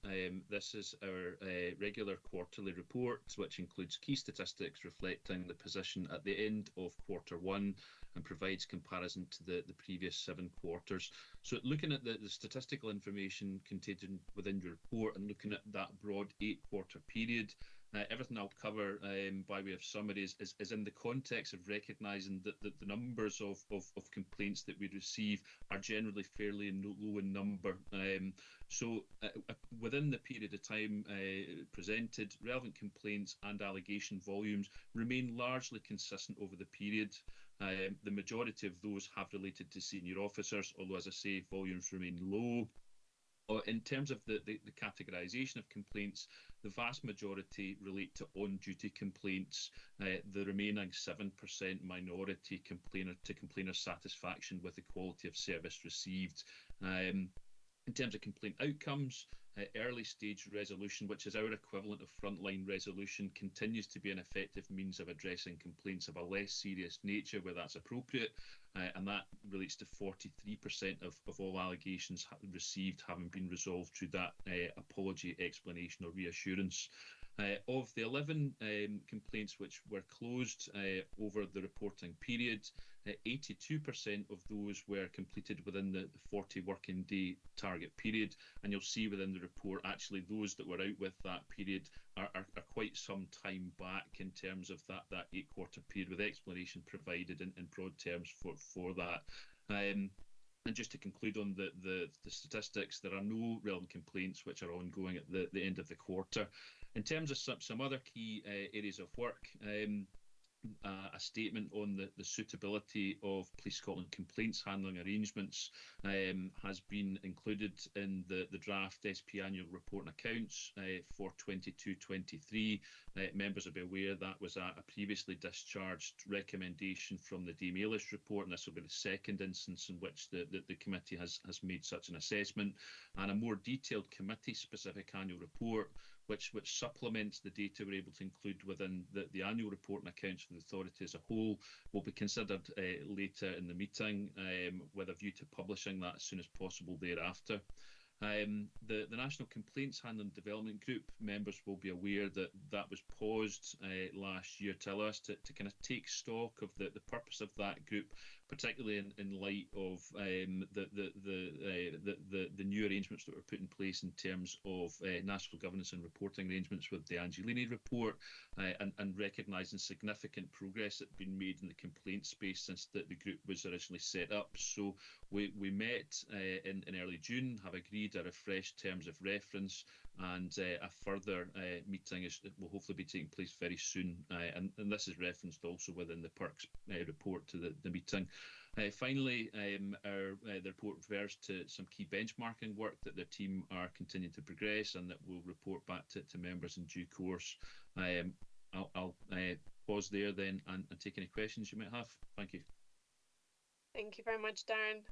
This is our regular quarterly report, which includes key statistics reflecting the position at the end of Q1 and provides comparison to the previous 7 quarters. So looking at the statistical information contained within your report and looking at that broad 8-quarter period, everything I'll cover by way of summaries is in the context of recognising that the numbers of complaints that we receive are generally fairly low in number. So within the period of time presented, relevant complaints and allegation volumes remain largely consistent over the period. The majority of those have related to senior officers, although, as I say, volumes remain low. In terms of the categorisation of complaints, the vast majority relate to on-duty complaints. The remaining 7% minority complainer satisfaction with the quality of service received. In terms of complaint outcomes, early stage resolution, which is our equivalent of frontline resolution, continues to be an effective means of addressing complaints of a less serious nature where that's appropriate, and that relates to 43% of all allegations received having been resolved through that apology, explanation or reassurance. Of the 11 complaints which were closed over the reporting period, 82% of those were completed within the 40 working day target period, and you'll see within the report actually those that were out with that period are quite some time back in terms of that 8-quarter period, with explanation provided in broad terms for that. And just to conclude on the statistics, there are no relevant complaints which are ongoing at the end of the quarter. In terms of some other key areas of work, a statement on the suitability of Police Scotland complaints handling arrangements has been included in the draft SP annual report and accounts for 22-23. Members will be aware that was a previously discharged recommendation from the Dame Eilish report, and this will be the second instance in which the committee has made such an assessment. And a more detailed committee-specific annual report which supplements the data we're able to include within the annual report and accounts for the authority as a whole, will be considered later in the meeting, with a view to publishing that as soon as possible thereafter. The National Complaints Handling Development Group members will be aware that was paused last year to allow us to kind of take stock of the purpose of that group, particularly in light of the new arrangements that were put in place in terms of national governance and reporting arrangements with the Angelini report, and recognising significant progress that had been made in the complaint space since the group was originally set up. So we met in early June, have agreed a refreshed terms of reference, and a further meeting will hopefully be taking place very soon, and this is referenced also within the PERCS report to the meeting. Finally, the report refers to some key benchmarking work that the team are continuing to progress and that we'll report back to members in due course. I'll pause there then and take any questions you might have. Thank you. Thank you very much, Darren.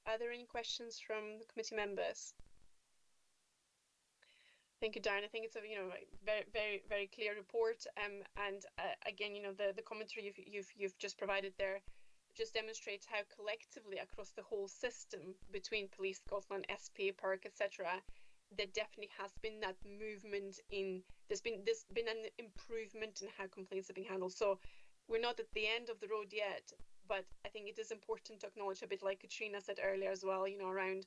Are there any questions from the committee members? Thank you, Darren. I think it's a very clear report, and again, the commentary you've just provided there just demonstrates how collectively across the whole system between Police Scotland, SP, PERC, etc., there definitely has been that movement in. There's been an improvement in how complaints have been handled. So we're not at the end of the road yet, but I think it is important to acknowledge, a bit like Katrina said earlier as well, around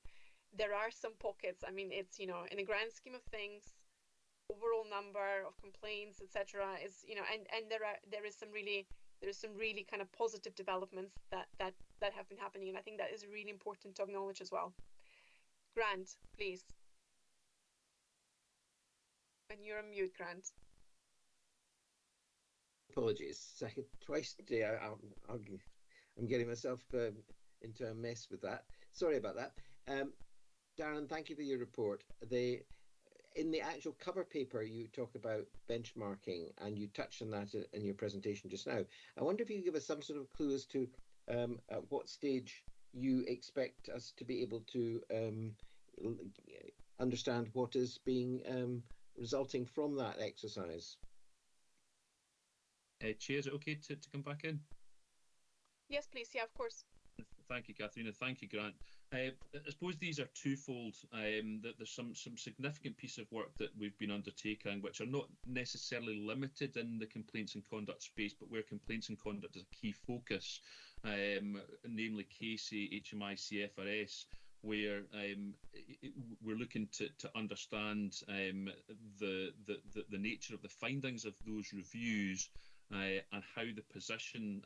there are some pockets. I mean, it's in the grand scheme of things, overall number of complaints, etc., is and there is some really kind of positive developments that have been happening, and I think that is really important to acknowledge as well. Grant, please. And you're on mute, Grant. Apologies, twice today. I'm getting myself into a mess with that. Sorry about that. Darren, thank you for your report. In the actual cover paper, you talk about benchmarking, and you touched on that in your presentation just now. I wonder if you could give us some sort of clue as to at what stage you expect us to be able to understand what is being resulting from that exercise. Chair, is it okay to come back in? Yes, please. Yeah, of course. Thank you, Catherine, and thank you, Grant. I suppose these are twofold. That there's some significant piece of work that we've been undertaking, which are not necessarily limited in the complaints and conduct space, but where complaints and conduct is a key focus, namely CASE, HMI, CFRS, where we're looking to understand the nature of the findings of those reviews, and how the position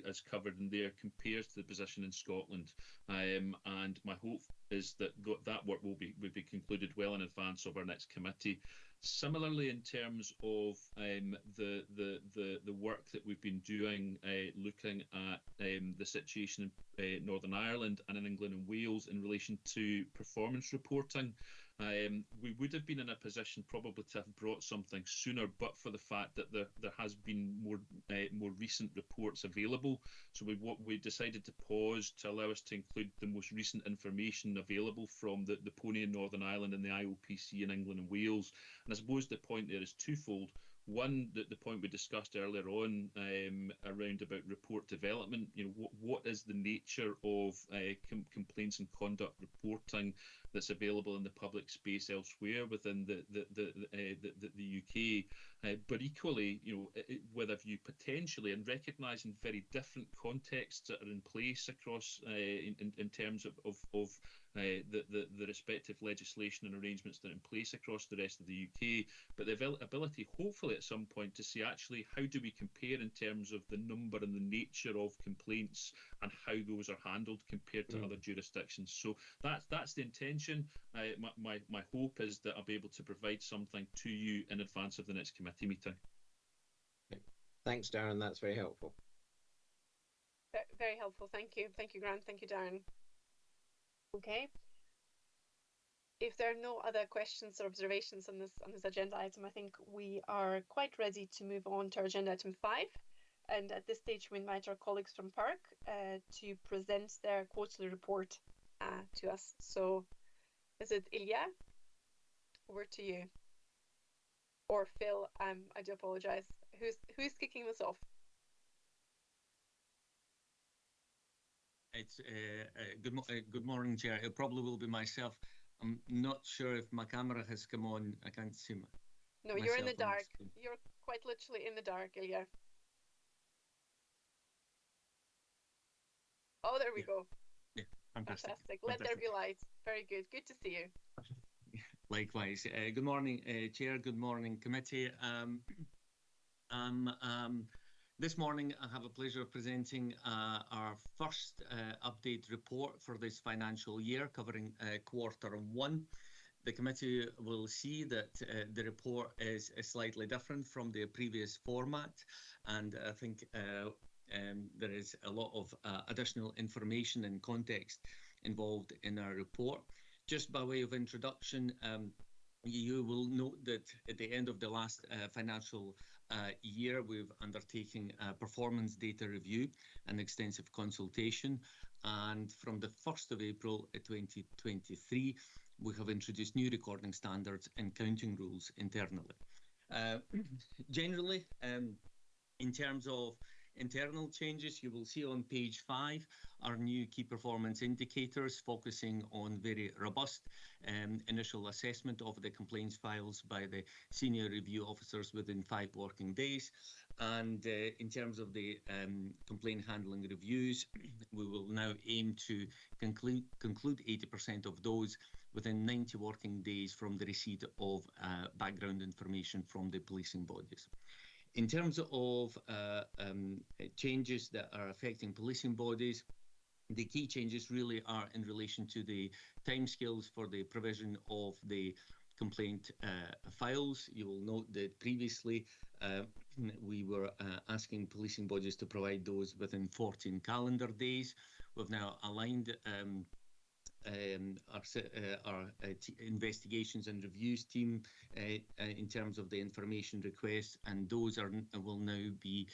as covered in there compares to the position in Scotland. And my hope is that that work will be concluded well in advance of our next committee. Similarly, in terms of the work that we've been doing, looking at the situation in Northern Ireland and in England and Wales in relation to performance reporting, We would have been in a position probably to have brought something sooner, but for the fact that there has been more recent reports available. So we decided to pause to allow us to include the most recent information available from the PONI in Northern Ireland and the IOPC in England and Wales. And I suppose the point there is twofold. One, the point we discussed earlier on around about report development. What is the nature of complaints and conduct reporting that's available in the public space elsewhere within the UK? But equally, with a view potentially and recognising very different contexts that are in place across in terms of the respective legislation and arrangements that are in place across the rest of the UK, but the ability, hopefully at some point, to see actually how do we compare in terms of the number and the nature of complaints and how those are handled compared to other jurisdictions. So that's the intention. My hope is that I'll be able to provide something to you in advance of the next committee meeting. Thanks, Darren. That's very helpful. Very helpful. Thank you. Thank you, Grant. Thank you, Darren. Okay. If there are no other questions or observations on this agenda item, I think we are quite ready to move on to agenda item 5. And at this stage, we invite our colleagues from PERC to present their quarterly report to us. So, is it Ilya? Over to you. Or Phil? I do apologise. Who's kicking this off? It's good morning, Chair. It probably will be myself. I'm not sure if my camera has come on. I can't see my. No, you're in the dark. You're quite literally in the dark, Ilya. Oh, there we go. Yeah, fantastic. Let there be light. Very good. Good to see you. Likewise. Good morning, Chair. Good morning, committee. This morning, I have a pleasure of presenting our first update report for this financial year, covering Q1. The committee will see that the report is slightly different from the previous format, and I think there is a lot of additional information and context involved in our report. Just by way of introduction, you will note that at the end of the last financial year, we've undertaken a performance data review and extensive consultation. And from the 1st of April 2023, we have introduced new recording standards and counting rules internally. Generally, in terms of internal changes, you will see on page 5 our new key performance indicators, focusing on very robust initial assessment of the complaints files by the senior review officers within 5 working days. And in terms of the complaint handling reviews, we will now aim to conclude 80% of those within 90 working days from the receipt of background information from the policing bodies. In terms of changes that are affecting policing bodies, the key changes really are in relation to the timescales for the provision of the complaint files. You will note that previously we were asking policing bodies to provide those within 14 calendar days. We've now aligned our investigations and reviews team in terms of the information requests, and those will now be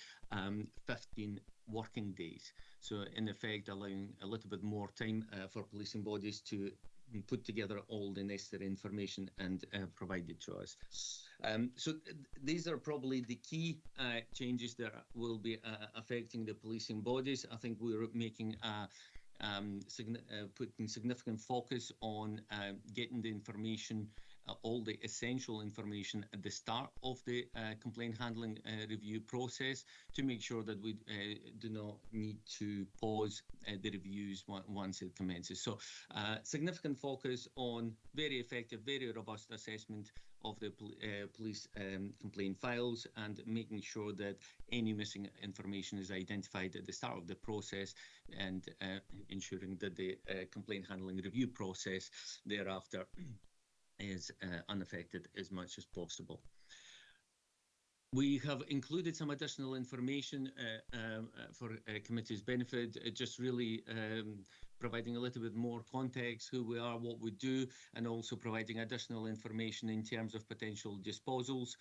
15 working days. So in effect, allowing a little bit more time for policing bodies to put together all the necessary information and provide it to us. So these are probably the key changes that will be affecting the policing bodies. I think we're making putting significant focus on getting the information, all the essential information at the start of the complaint handling review process, to make sure that we do not need to pause the reviews once it commences. So significant focus on very effective, very robust assessment of the police complaint files, and making sure that any missing information is identified at the start of the process, and ensuring that the complaint handling review process thereafter is unaffected as much as possible. We have included some additional information for committee's benefit, just really providing a little bit more context, who we are, what we do, and also providing additional information in terms of potential disposals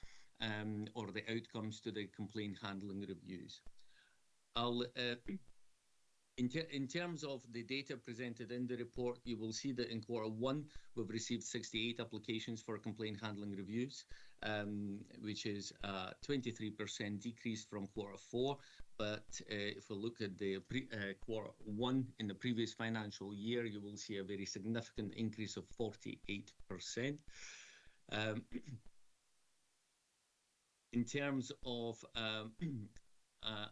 or the outcomes to the complaint handling reviews. In terms of the data presented in the report, you will see that in Q1, we've received 68 applications for complaint handling reviews, which is a 23% decrease from Q4. But if we look at the Q1 in the previous financial year, you will see a very significant increase of 48%. In terms of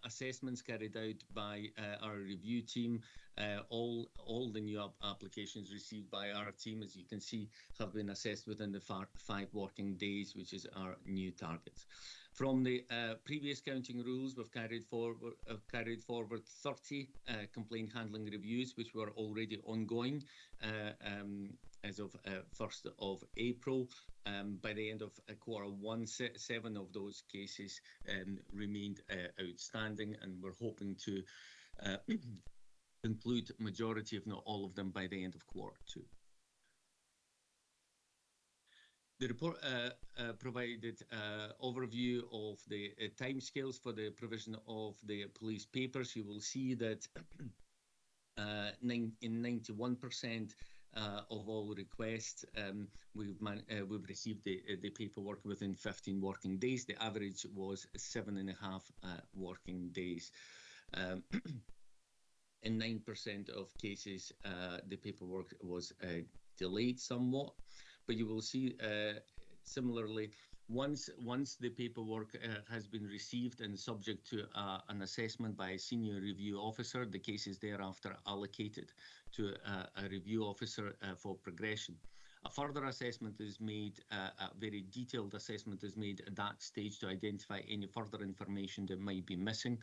assessments carried out by our review team, all the new applications received by our team, as you can see, have been assessed within the 5 working days, which is our new target. From the previous counting rules, we've carried forward 30 complaint handling reviews, which were already ongoing as of 1st of April. By the end of Q1, 7 of those cases remained outstanding, and we're hoping to conclude majority, if not all of them, by the end of Q2. The report provided overview of the timescales for the provision of the police papers. You will see that in 91% of all requests, we've received the paperwork within 15 working days. The average was 7.5 working days. In 9% of cases, the paperwork was delayed somewhat. But you will see similarly, once the paperwork has been received and subject to an assessment by a senior review officer, the case is thereafter allocated to a review officer for progression. A further assessment is made, a very detailed assessment is made at that stage to identify any further information that might be missing.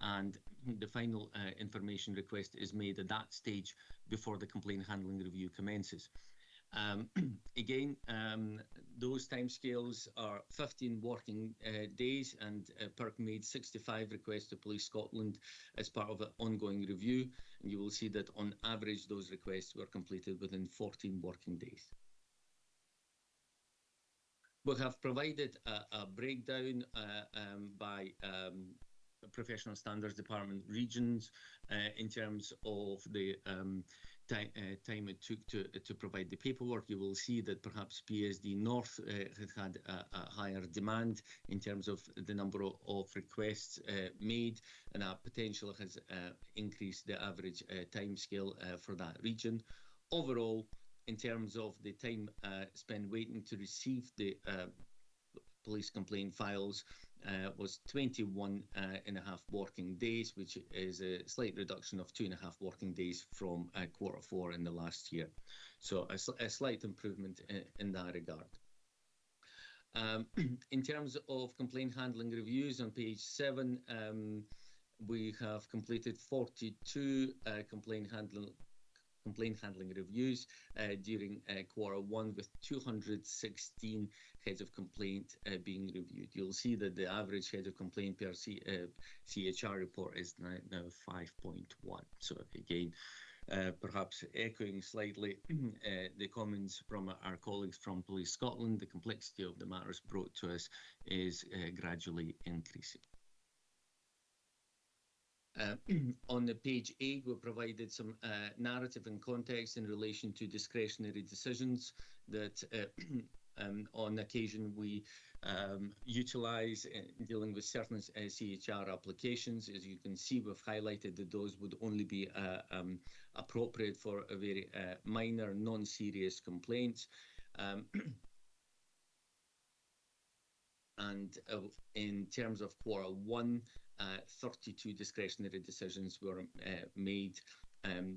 And the final information request is made at that stage before the complaint handling review commences. Again, those timescales are 15 working days, and PERC made 65 requests to Police Scotland as part of an ongoing review. And you will see that on average, those requests were completed within 14 working days. We have provided a breakdown by Professional Standards Department regions in terms of the time it took to provide the paperwork. You will see that perhaps PSD North has had a higher demand in terms of the number of requests made, and that potential has increased the average timescale for that region. Overall, in terms of the time spent waiting to receive the police complaint files, was 21.5 working days, which is a slight reduction of 2.5 working days from Q4 in the last year. So a slight improvement in that regard. In terms of complaint handling reviews on page 7, we have completed 42 complaint handling reviews during Q1, with 216 heads of complaint being reviewed. You'll see that the average head of complaint per CHR report is now 5.1. So again, perhaps echoing slightly the comments from our colleagues from Police Scotland, the complexity of the matters brought to us is gradually increasing. On the page 8, we provided some narrative and context in relation to discretionary decisions that on occasion we utilise in dealing with certain CHR applications. As you can see, we've highlighted that those would only be appropriate for a very minor, non-serious complaints. And in terms of Q1, 32 discretionary decisions were made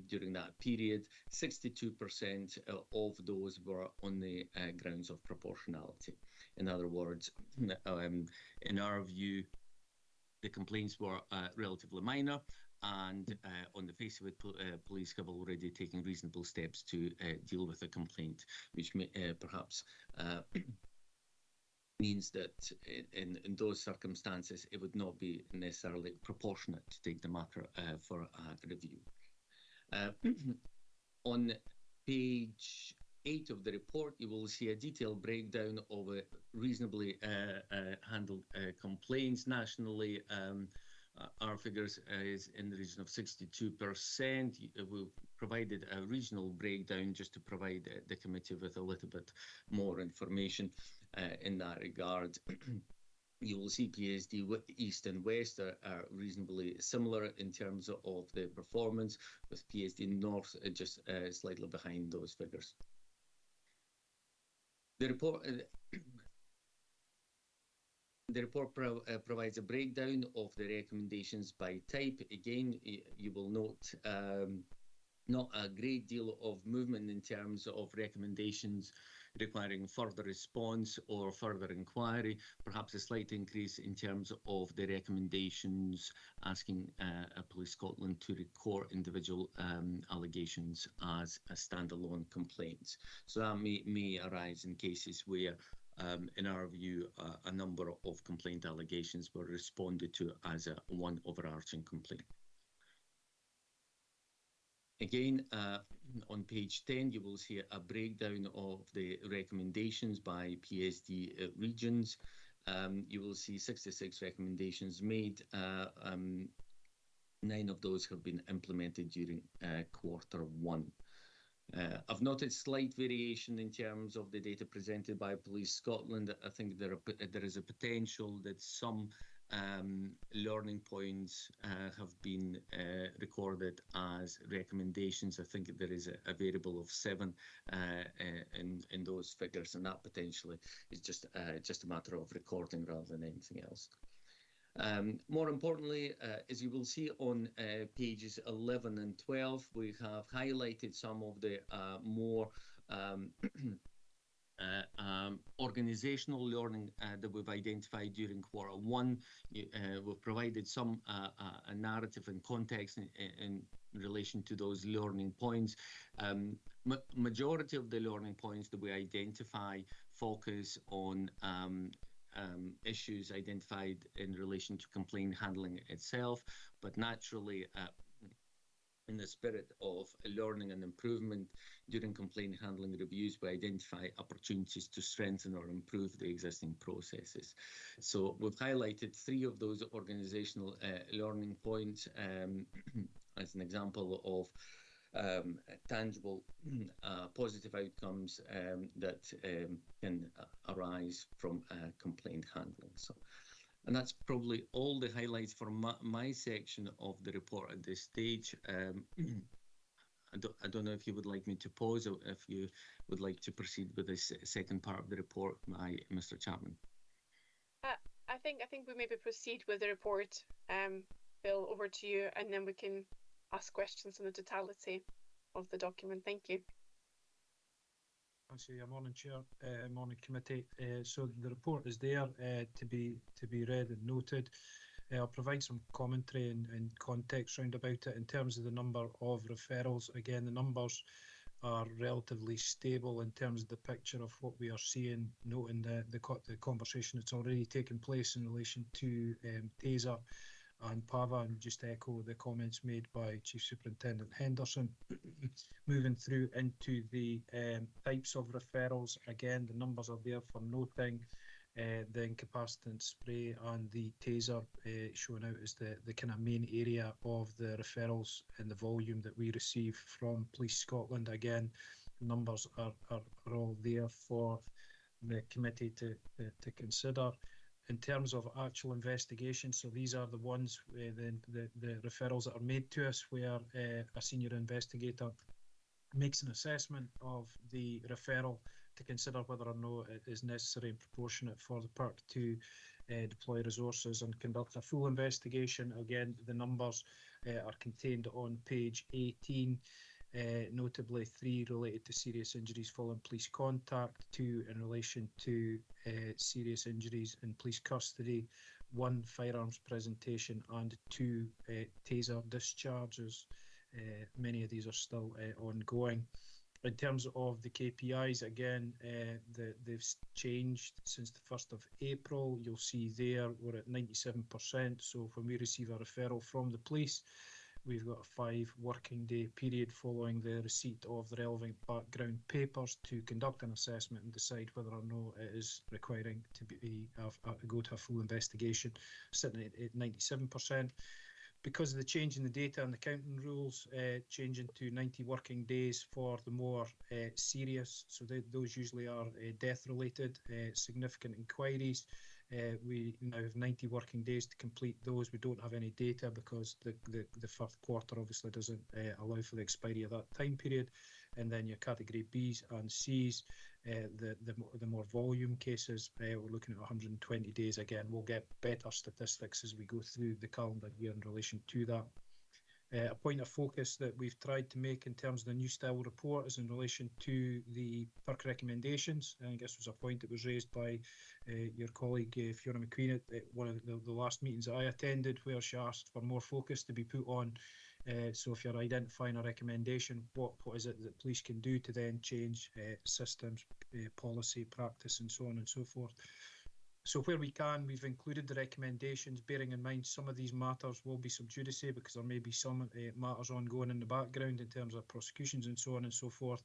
during that period. 62% of those were on the grounds of proportionality. In other words, in our view, the complaints were relatively minor, and on the face of it, police have already taken reasonable steps to deal with the complaint, which may, perhaps means that in those circumstances, it would not be necessarily proportionate to take the matter for a review. On page 8 of the report, you will see a detailed breakdown of reasonably handled complaints nationally. Our figures is in the region of 62%. We've provided a regional breakdown just to provide the committee with a little bit more information in that regard. You will see PSD East and West are reasonably similar in terms of the performance, with PSD North just slightly behind those figures. The report provides a breakdown of the recommendations by type. Again, you will note not a great deal of movement in terms of recommendations requiring further response or further inquiry, perhaps a slight increase in terms of the recommendations asking Police Scotland to record individual allegations as a standalone complaints. So that may arise in cases where in our view, a number of complaint allegations were responded to as one overarching complaint. Again, on page 10, you will see a breakdown of the recommendations by PSD regions. You will see 66 recommendations made. 9 of those have been implemented during Q1. I've noted slight variation in terms of the data presented by Police Scotland. I think there is a potential that some learning points have been recorded as recommendations. I think there is a variable of 7 in those figures, and that potentially is just a matter of recording rather than anything else. More importantly, as you will see on pages 11 and 12, we have highlighted some of the more organizational learning that we've identified during Q1. We've provided some a narrative and context in relation to those learning points. Majority of the learning points that we identify focus on issues identified in relation to complaint handling itself, but naturally in the spirit of learning and improvement during complaint handling reviews, we identify opportunities to strengthen or improve the existing processes. So we've highlighted 3 of those organizational learning points as an example of tangible positive outcomes that can arise from complaint handling. So, and that's probably all the highlights for my section of the report at this stage. I don't know if you would like me to pause or if you would like to proceed with this second part of the report by Mr. Chapman. I think we maybe proceed with the report. Bill, over to you, and then we can ask questions on the totality of the document. Thank you. Thanks, morning, Chair, morning, committee. So the report is there to be read and noted. I'll provide some commentary and context round about it in terms of the number of referrals. Again, the numbers are relatively stable in terms of the picture of what we are seeing, noting the conversation that's already taken place in relation to TASER and PAVA, and just echo the comments made by Chief Superintendent Henderson. Moving through into the types of referrals, again, the numbers are there for noting. The incapacitant spray and the TASER showing out as the kind of main area of the referrals and the volume that we receive from Police Scotland. Again, the numbers are all there for the committee to consider. In terms of actual investigation, so these are the ones, the referrals that are made to us where a senior investigator makes an assessment of the referral to consider whether or not it is necessary and proportionate for the PERC to deploy resources and conduct a full investigation. Again, the numbers are contained on page 18. Notably 3 related to serious injuries following police contact, 2 in relation to serious injuries in police custody, 1 firearms presentation, and 2 TASER discharges. Many of these are still ongoing. In terms of the KPIs, again, they've changed since the 1st of April. You'll see there we're at 97%. So when we receive a referral from the police, we've got a 5 working day period following the receipt of the relevant background papers to conduct an assessment and decide whether or not it is requiring to go to a full investigation, sitting at 97%. Because of the change in the data and the counting rules, changing to 90 working days for the more serious, so those usually are death-related, significant inquiries. We now have 90 working days to complete those. We don't have any data because the first quarter obviously doesn't allow for the expiry of that time period. And then your category Bs and Cs, the more volume cases, we're looking at 120 days. Again, we'll get better statistics as we go through the calendar year in relation to that. A point of focus that we've tried to make in terms of the new style report is in relation to the PERC recommendations. I guess was a point that was raised by your colleague Fiona McQueen at one of the last meetings that I attended, where she asked for more focus to be put on. So if you're identifying a recommendation, what is it that police can do to then change systems, policy, practice, and so on and so forth. So where we can, we've included the recommendations, bearing in mind some of these matters will be sub judice because there may be some matters ongoing in the background in terms of prosecutions and so on and so forth.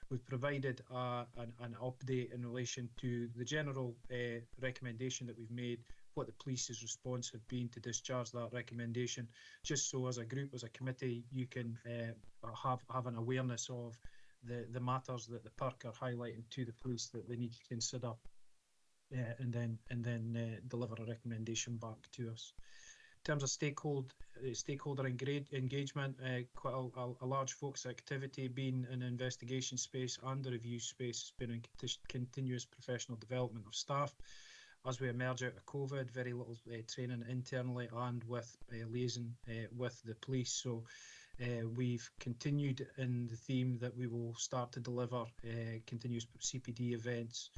We've provided an update in relation to the general recommendation that we've made, what the police's response have been to discharge that recommendation, just so as a group, as a committee, you can have an awareness of the matters that the PERC are highlighting to the police that they need to consider. And then deliver a recommendation back to us. In terms of stakeholder engagement, quite a large focus activity being in the investigation space and the review space has been in continuous professional development of staff. As we emerge out of COVID, very little training internally and with liaison with the police. So we've continued in the theme that we will start to deliver continuous CPD events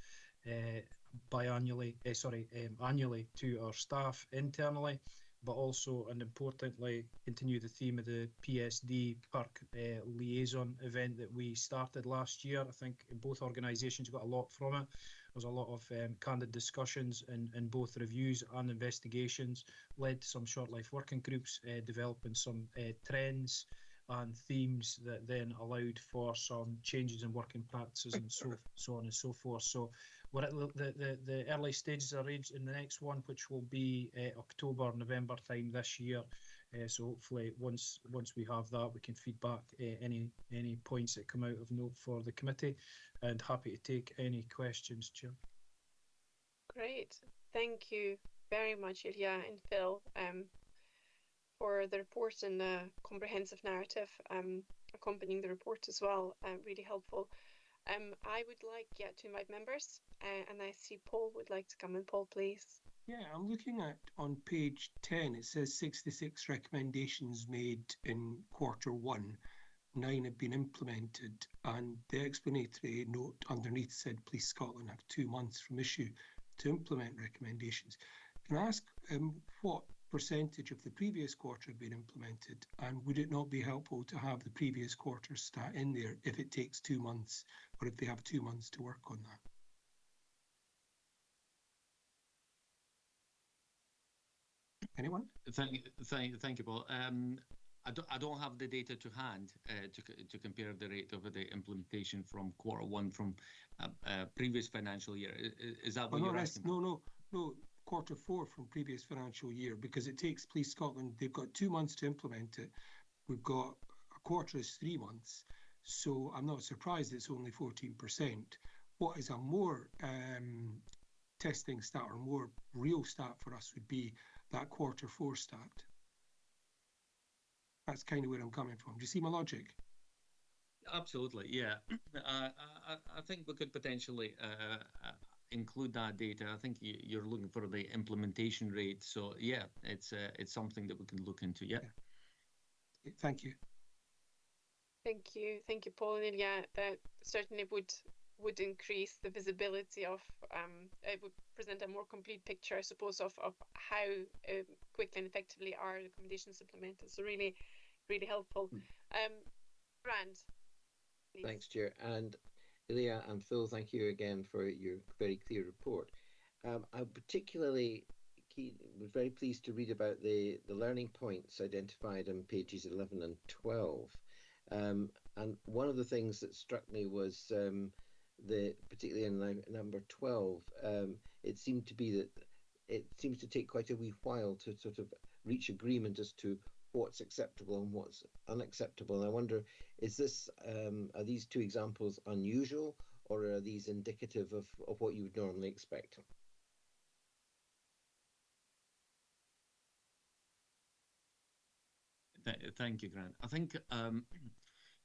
annually to our staff internally, but also and importantly continue the theme of the PSD PERC liaison event that we started last year. I think both organisations got a lot from it. There was a lot of candid discussions in both reviews and investigations, led to some short life working groups developing some trends and themes that then allowed for some changes in working practices and so on and so forth. So we're at the early stages of arranged in the next one, which will be October, November time this year. So hopefully once we have that, we can feed back any points that come out of note for the committee, and happy to take any questions, Chair. Great. Thank you very much, Ilya and Phil, for the report and the comprehensive narrative accompanying the report as well. Really helpful. I would like to invite members, and I see Paul would like to come in. Paul, please. Yeah, I'm looking at on page 10, it says 66 recommendations made in Q1. 9 have been implemented, and the explanatory note underneath said Police Scotland have 2 months from issue to implement recommendations. Can I ask what percentage of the previous quarter have been implemented, and would it not be helpful to have the previous quarter stat in there if it takes 2 months, or if they have 2 months to work on that? Anyone? Thank you, Paul. I don't have the data to hand to compare the rate of the implementation from Q1 from previous financial year. Is that what you're asking? No. Q4 from previous financial year, because it takes Police Scotland, they've got 2 months to implement it. We've got a quarter is 3 months, so I'm not surprised it's only 14%. What is a more testing stat or more real stat for us would be that Q4 stat. That's kind of where I'm coming from. Do you see my logic? Absolutely, yeah. I think we could potentially include that data. I think you're looking for the implementation rate. So yeah, it's something that we can look into. Yeah. Thank you. Thank you, Paul and Ilya. That certainly would increase the visibility of. It would present a more complete picture, I suppose, of how quickly and effectively are recommendations implemented. So really helpful. Brand, please. Thanks, Chair. And Ilya and Phil, thank you again for your very clear report. I'm particularly was very pleased to read about the learning points identified on pages 11 and 12. And one of the things that struck me was particularly in number 12, it seemed to be that it seems to take quite a wee while to sort of reach agreement as to what's acceptable and what's unacceptable. And I wonder, are these two examples unusual, or are these indicative of what you would normally expect? Thank you, Grant. I think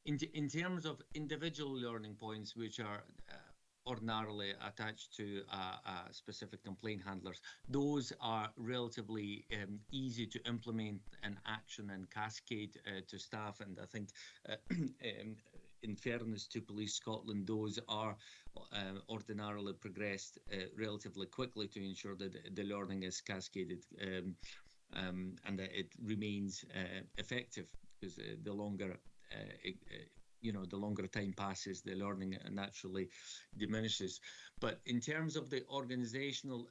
in terms of individual learning points, which are ordinarily attached to specific complaint handlers, those are relatively easy to implement and action and cascade to staff. And I think in fairness to Police Scotland, those are ordinarily progressed relatively quickly to ensure that the learning is cascaded and that it remains effective, because the longer the longer time passes, the learning naturally diminishes. But in terms of the organizational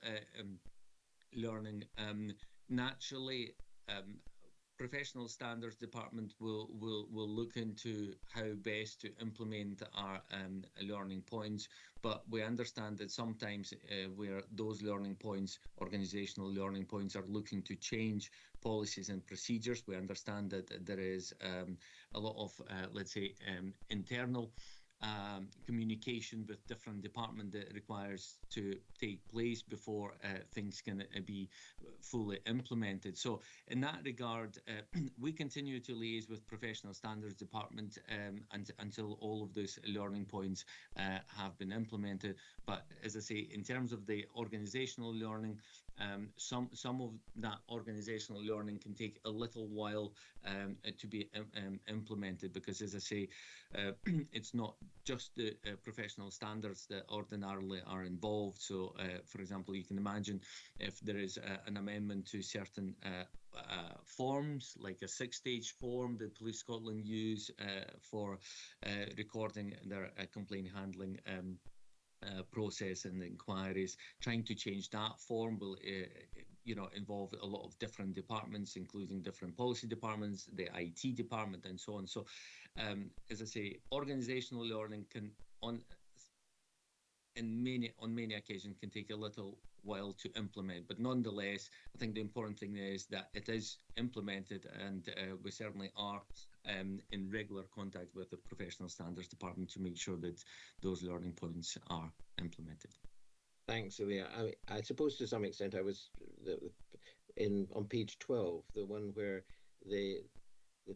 learning, naturally, Professional Standards Department will look into how best to implement our learning points, but we understand that sometimes where those learning points, organizational learning points, are looking to change policies and procedures, we understand that there is a lot of, let's say, internal communication with different departments that requires to take place before things can be fully implemented. So in that regard, we continue to liaise with Professional Standards Department until all of those learning points have been implemented. But as I say, in terms of the organizational learning, some of that organizational learning can take a little while to be implemented, because, as I say, it's not just the professional standards that ordinarily are involved. So, for example, you can imagine if there is an amendment to certain forms, like a 6-stage form that Police Scotland use for recording their complaint handling process and inquiries. Trying to change that form will involve a lot of different departments, including different policy departments, the IT department, and so on. So as I say, organizational learning can on many occasions can take a little while to implement, but nonetheless, I think the important thing is that it is implemented, and we certainly are in regular contact with the Professional Standards Department to make sure that those learning points are implemented. Thanks, Ilya. I suppose to some extent I was on page 12, the one where the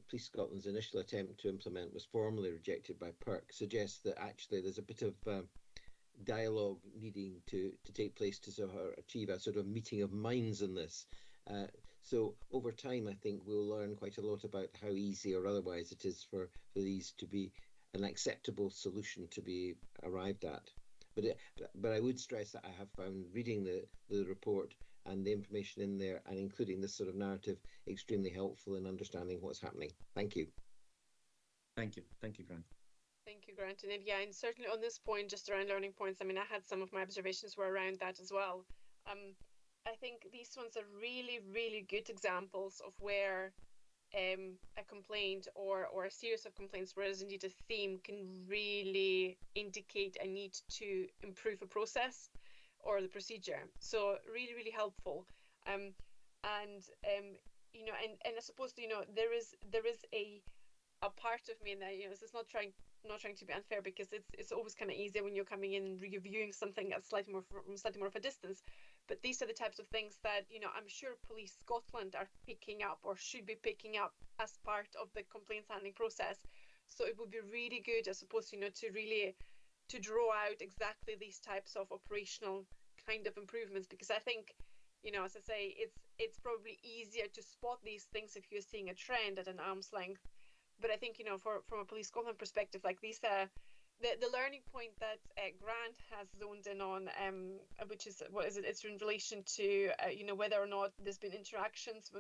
Police Scotland's initial attempt to implement was formally rejected by PERC, suggests that actually there's a bit of dialogue needing to take place to sort of achieve a sort of meeting of minds in this. So over time, I think we'll learn quite a lot about how easy or otherwise it is for these to be an acceptable solution to be arrived at. But I would stress that I have found reading the report and the information in there, and including this sort of narrative, extremely helpful in understanding what's happening. Thank you. Thank you. Thank you, Grant. Thank you, Grant. And yeah, and certainly on this point, just around learning points, I mean, I had some of my observations were around that as well. I think these ones are really, really good examples of where a complaint or a series of complaints, whereas indeed a theme, can really indicate a need to improve a process or the procedure. So really, really helpful. And I suppose there is a part of me, and this is not trying to be unfair, because it's always kind of easier when you're coming in and reviewing something at slightly more of a distance. But these are the types of things that I'm sure Police Scotland are picking up, or should be picking up, as part of the complaints handling process. So it would be really good, I suppose, to draw out exactly these types of operational kind of improvements, because I think, as I say, it's probably easier to spot these things if you're seeing a trend at an arm's length. But I think, from a Police Scotland perspective, like these the learning point that Grant has zoned in on, which is, what is it? It's in relation to whether or not there's been interactions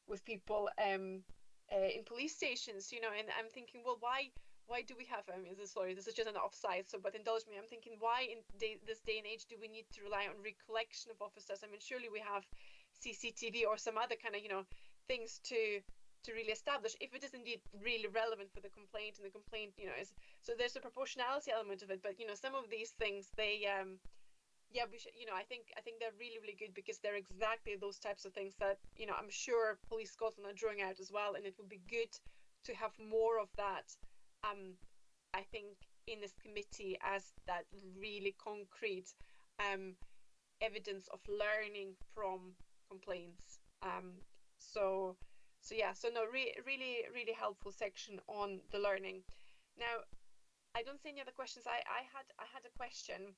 with people in police stations. And I'm thinking, well, why do we have? This is just an offside. So, but indulge me. I'm thinking, why in this day and age do we need to rely on recollection of officers? I mean, surely we have CCTV or some other kind of, things to really establish if it is indeed really relevant for the complaint, and the complaint, is, so there's a proportionality element of it. But some of these things, they yeah, we should, I think they're really, really good, because they're exactly those types of things that, I'm sure Police Scotland are drawing out as well, and it would be good to have more of that, I think, in this committee, as that really concrete evidence of learning from complaints. So no, really, really helpful section on the learning. Now, I don't see any other questions. I had a question,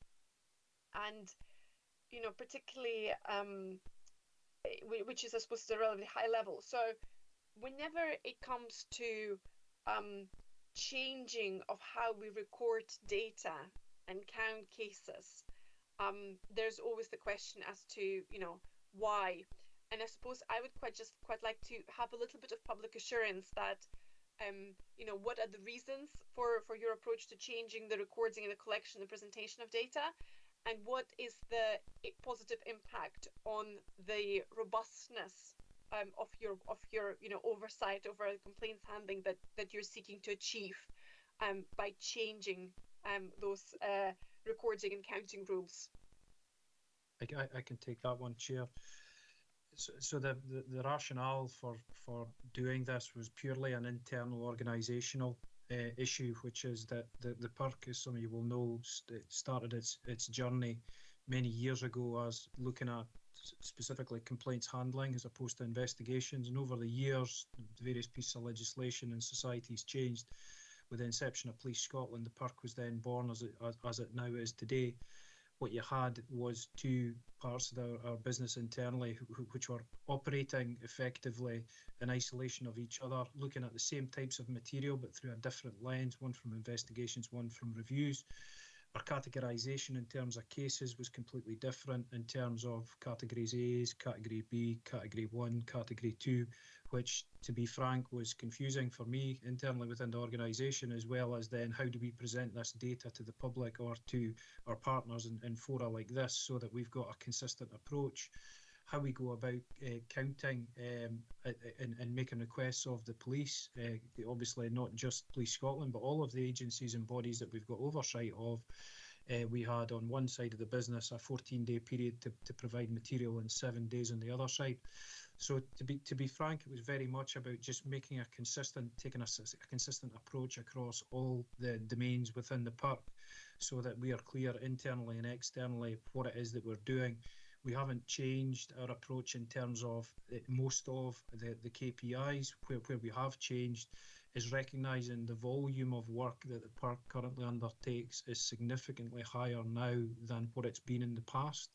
and particularly which is, I suppose, a relatively high level. So whenever it comes to changing of how we record data and count cases, there's always the question as to why. And I suppose I would quite like to have a little bit of public assurance that what are the reasons for your approach to changing the recording and the collection and presentation of data, and what is the positive impact on the robustness of your oversight over complaints handling that you're seeking to achieve by changing those recording and counting rules. I can take that one, Chair. So the rationale for doing this was purely an internal organisational issue, which is that the PIRC, as some of you will know, started its journey many years ago as looking at specifically complaints handling as opposed to investigations. And over the years, various pieces of legislation and society's changed. With the inception of Police Scotland, the PIRC was then born as it now is today. What you had was two parts of our business internally which were operating effectively in isolation of each other, looking at the same types of material but through a different lens, one from investigations, one from reviews. Our categorisation in terms of cases was completely different in terms of categories A's, category B, category 1, category 2, which, to be frank, was confusing for me internally within the organisation, as well as then how do we present this data to the public or to our partners in fora like this, so that we've got a consistent approach. How we go about counting and making requests of the police, obviously not just Police Scotland, but all of the agencies and bodies that we've got oversight of. We had on one side of the business a 14-day period to provide material and 7 days on the other side. So to be frank, it was very much about just making taking a consistent approach across all the domains within the PIRC, so that we are clear internally and externally what it is that we're doing. We haven't changed our approach in terms of most of the KPIs. Where we have changed is recognising the volume of work that the PIRC currently undertakes is significantly higher now than what it's been in the past.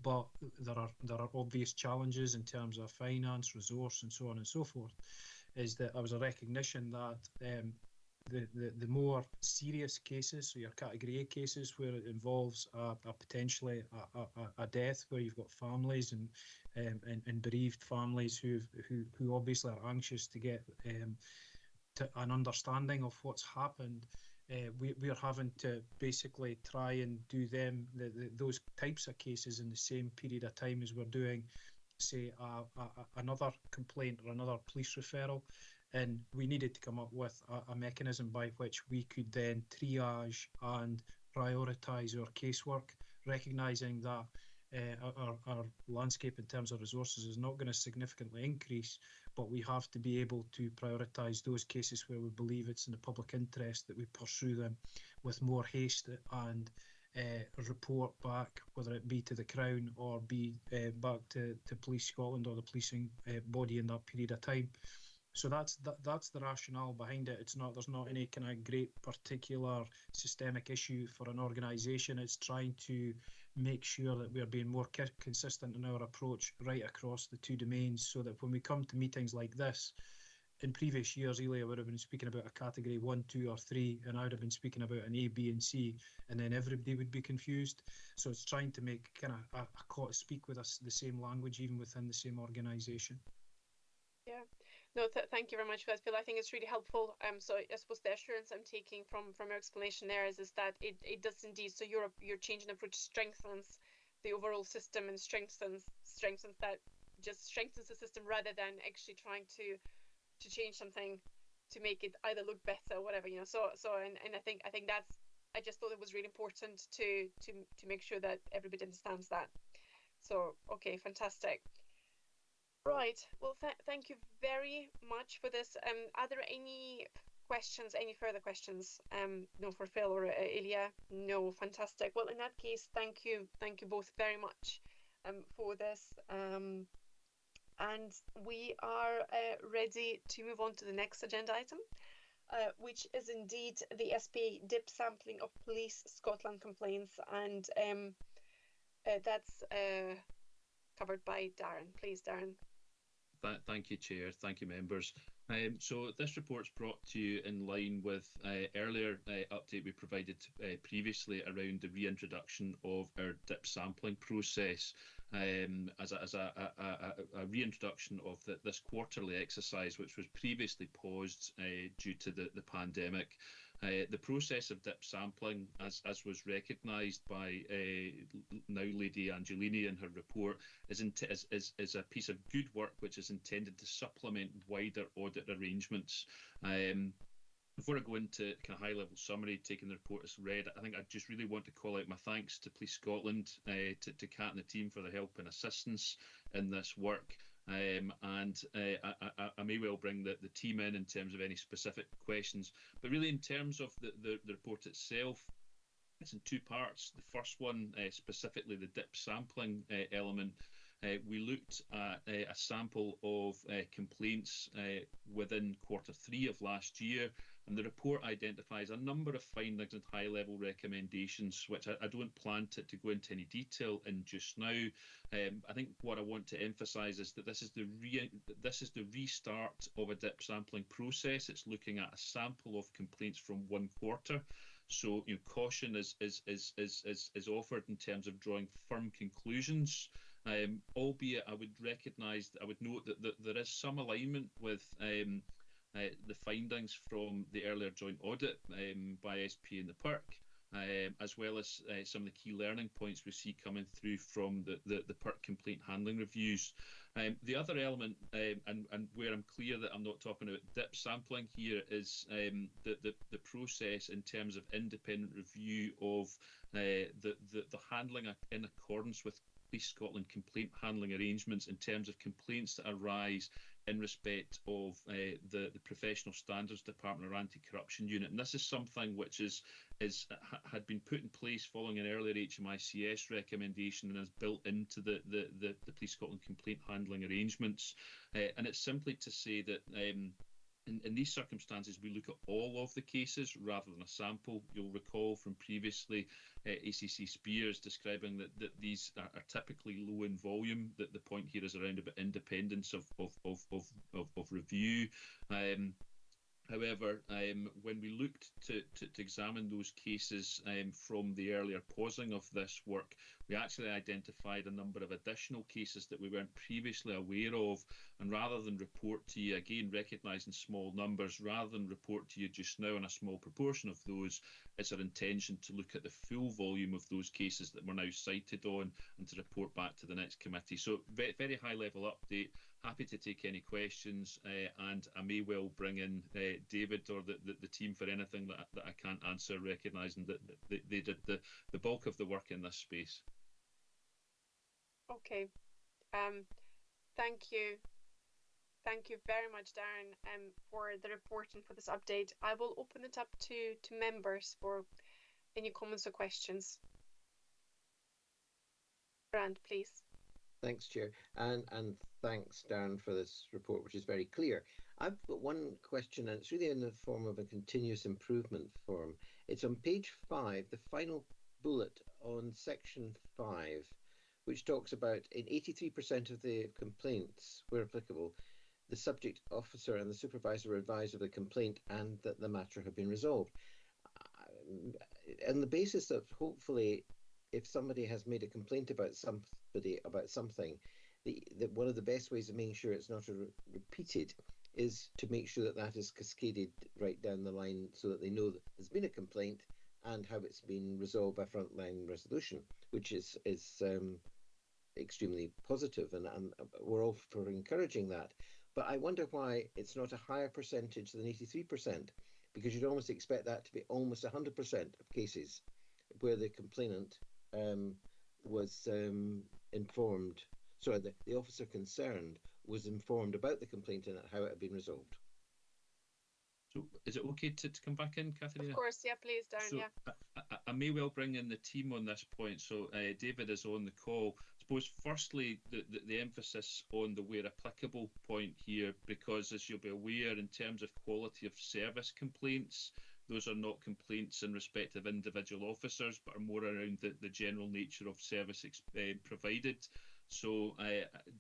But there are obvious challenges in terms of finance, resource, and so on and so forth. Is that there was a recognition that the more serious cases, so your category A cases, where it involves potentially a death, where you've got families and bereaved families who obviously are anxious to get to an understanding of what's happened. We are having to basically try and do those types of cases in the same period of time as we're doing, say, another complaint or another police referral. And we needed to come up with a mechanism by which we could then triage and prioritise our casework, recognising that our landscape in terms of resources is not going to significantly increase, but we have to be able to prioritise those cases where we believe it's in the public interest that we pursue them with more haste and report back, whether it be to the Crown or be back to Police Scotland or the policing body in that period of time. So that's the rationale behind it. There's not any kind of great particular systemic issue for an organisation. It's trying to make sure that we're being more consistent in our approach right across the two domains, so that when we come to meetings like this, in previous years, Elia would have been speaking about a category 1, 2, or 3, and I would have been speaking about an A, B, and C, and then everybody would be confused. So it's trying to make kind of speak with us the same language, even within the same organisation. Yeah. No, thank you very much for that, Phil. I think it's really helpful. So I suppose the assurance I'm taking from your explanation there is that it does indeed. So your change in approach strengthens the overall system and strengthens that just strengthens the system rather than actually trying to change something to make it either look better or whatever, you know. And I think that's, I just thought it was really important to make sure that everybody understands that. So okay, fantastic. Right. Well, thank you very much for this. Are there any questions, any further questions? No, for Phil or Ilya? No, fantastic. Well, in that case, thank you both very much for this. And we are ready to move on to the next agenda item, which is indeed the SPA dip sampling of Police Scotland complaints, and that's covered by Darren. Please, Darren. Thank you, Chair. Thank you, members. So this report's brought to you in line with earlier update we provided previously around the reintroduction of our dip sampling process as a reintroduction of this quarterly exercise, which was previously paused due to the pandemic. The process of dip sampling, as was recognised by now Lady Angelini in her report, is a piece of good work which is intended to supplement wider audit arrangements. Before I go into kind of high-level summary, taking the report as read, I think I just really want to call out my thanks to Police Scotland, to Kat and the team for their help and assistance in this work. And I may well bring the team in terms of any specific questions. But really, in terms of the report itself, it's in two parts. The first one, specifically the dip sampling element, we looked at a sample of complaints within Q3 of last year, and the report identifies a number of findings and high-level recommendations, which I don't plan to go into any detail in just now. I think what I want to emphasise is that this is the restart of a dip sampling process. It's looking at a sample of complaints from one quarter. So, you know, caution is offered in terms of drawing firm conclusions. Albeit I would note that there is some alignment with the findings from the earlier joint audit by SP and the PIRC, as well as some of the key learning points we see coming through from the PIRC complaint handling reviews. The other element, and where I'm clear that I'm not talking about dip sampling here, is the process in terms of independent review of the handling in accordance with Police Scotland complaint handling arrangements in terms of complaints that arise in respect of the Professional Standards Department or Anti-Corruption Unit. And this is something which had been put in place following an earlier HMICS recommendation and is built into the Police Scotland complaint handling arrangements. And it's simply to say that in these circumstances, we look at all of the cases rather than a sample. You'll recall from previously ACC Spears describing that these are typically low in volume. That the point here is around about independence of review. However, when we looked to examine those cases from the earlier pausing of this work, we actually identified a number of additional cases that we weren't previously aware of. And rather than report to you, again, recognising small numbers, rather than report to you just now on a small proportion of those, it's our intention to look at the full volume of those cases that we're now cited on and to report back to the next committee. So very high level update. Happy to take any questions, and I may well bring in David or the team for anything that I can't answer, recognising that they did the bulk of the work in this space. Okay. Thank you. Thank you very much, Darren, for the report and for this update. I will open it up to members for any comments or questions. Grant, please. Thanks, Chair, and thanks, Darren, for this report, which is very clear. I've got one question, and it's really in the form of a continuous improvement form. It's on page 5, the final bullet on section 5, which talks about in 83% of the complaints, where applicable, the subject officer and the supervisor were advised of the complaint and that the matter had been resolved. On the basis of, hopefully, if somebody has made a complaint about something, one of the best ways of making sure it's not repeated is to make sure that is cascaded right down the line so that they know that there's been a complaint and how it's been resolved by frontline resolution, which is extremely positive, and we're all for encouraging that. But I wonder why it's not a higher percentage than 83%, because you'd almost expect that to be almost 100% of cases where the complainant was informed. Sorry, the officer concerned was informed about the complaint and how it had been resolved. So is it okay to come back in, Katharina? Of course, yeah, please, Darren, So yeah. I may well bring in the team on this point. So David is on the call. I suppose firstly, the emphasis on the where applicable point here, because as you'll be aware, in terms of quality of service complaints, those are not complaints in respect of individual officers, but are more around the general nature of service provided. So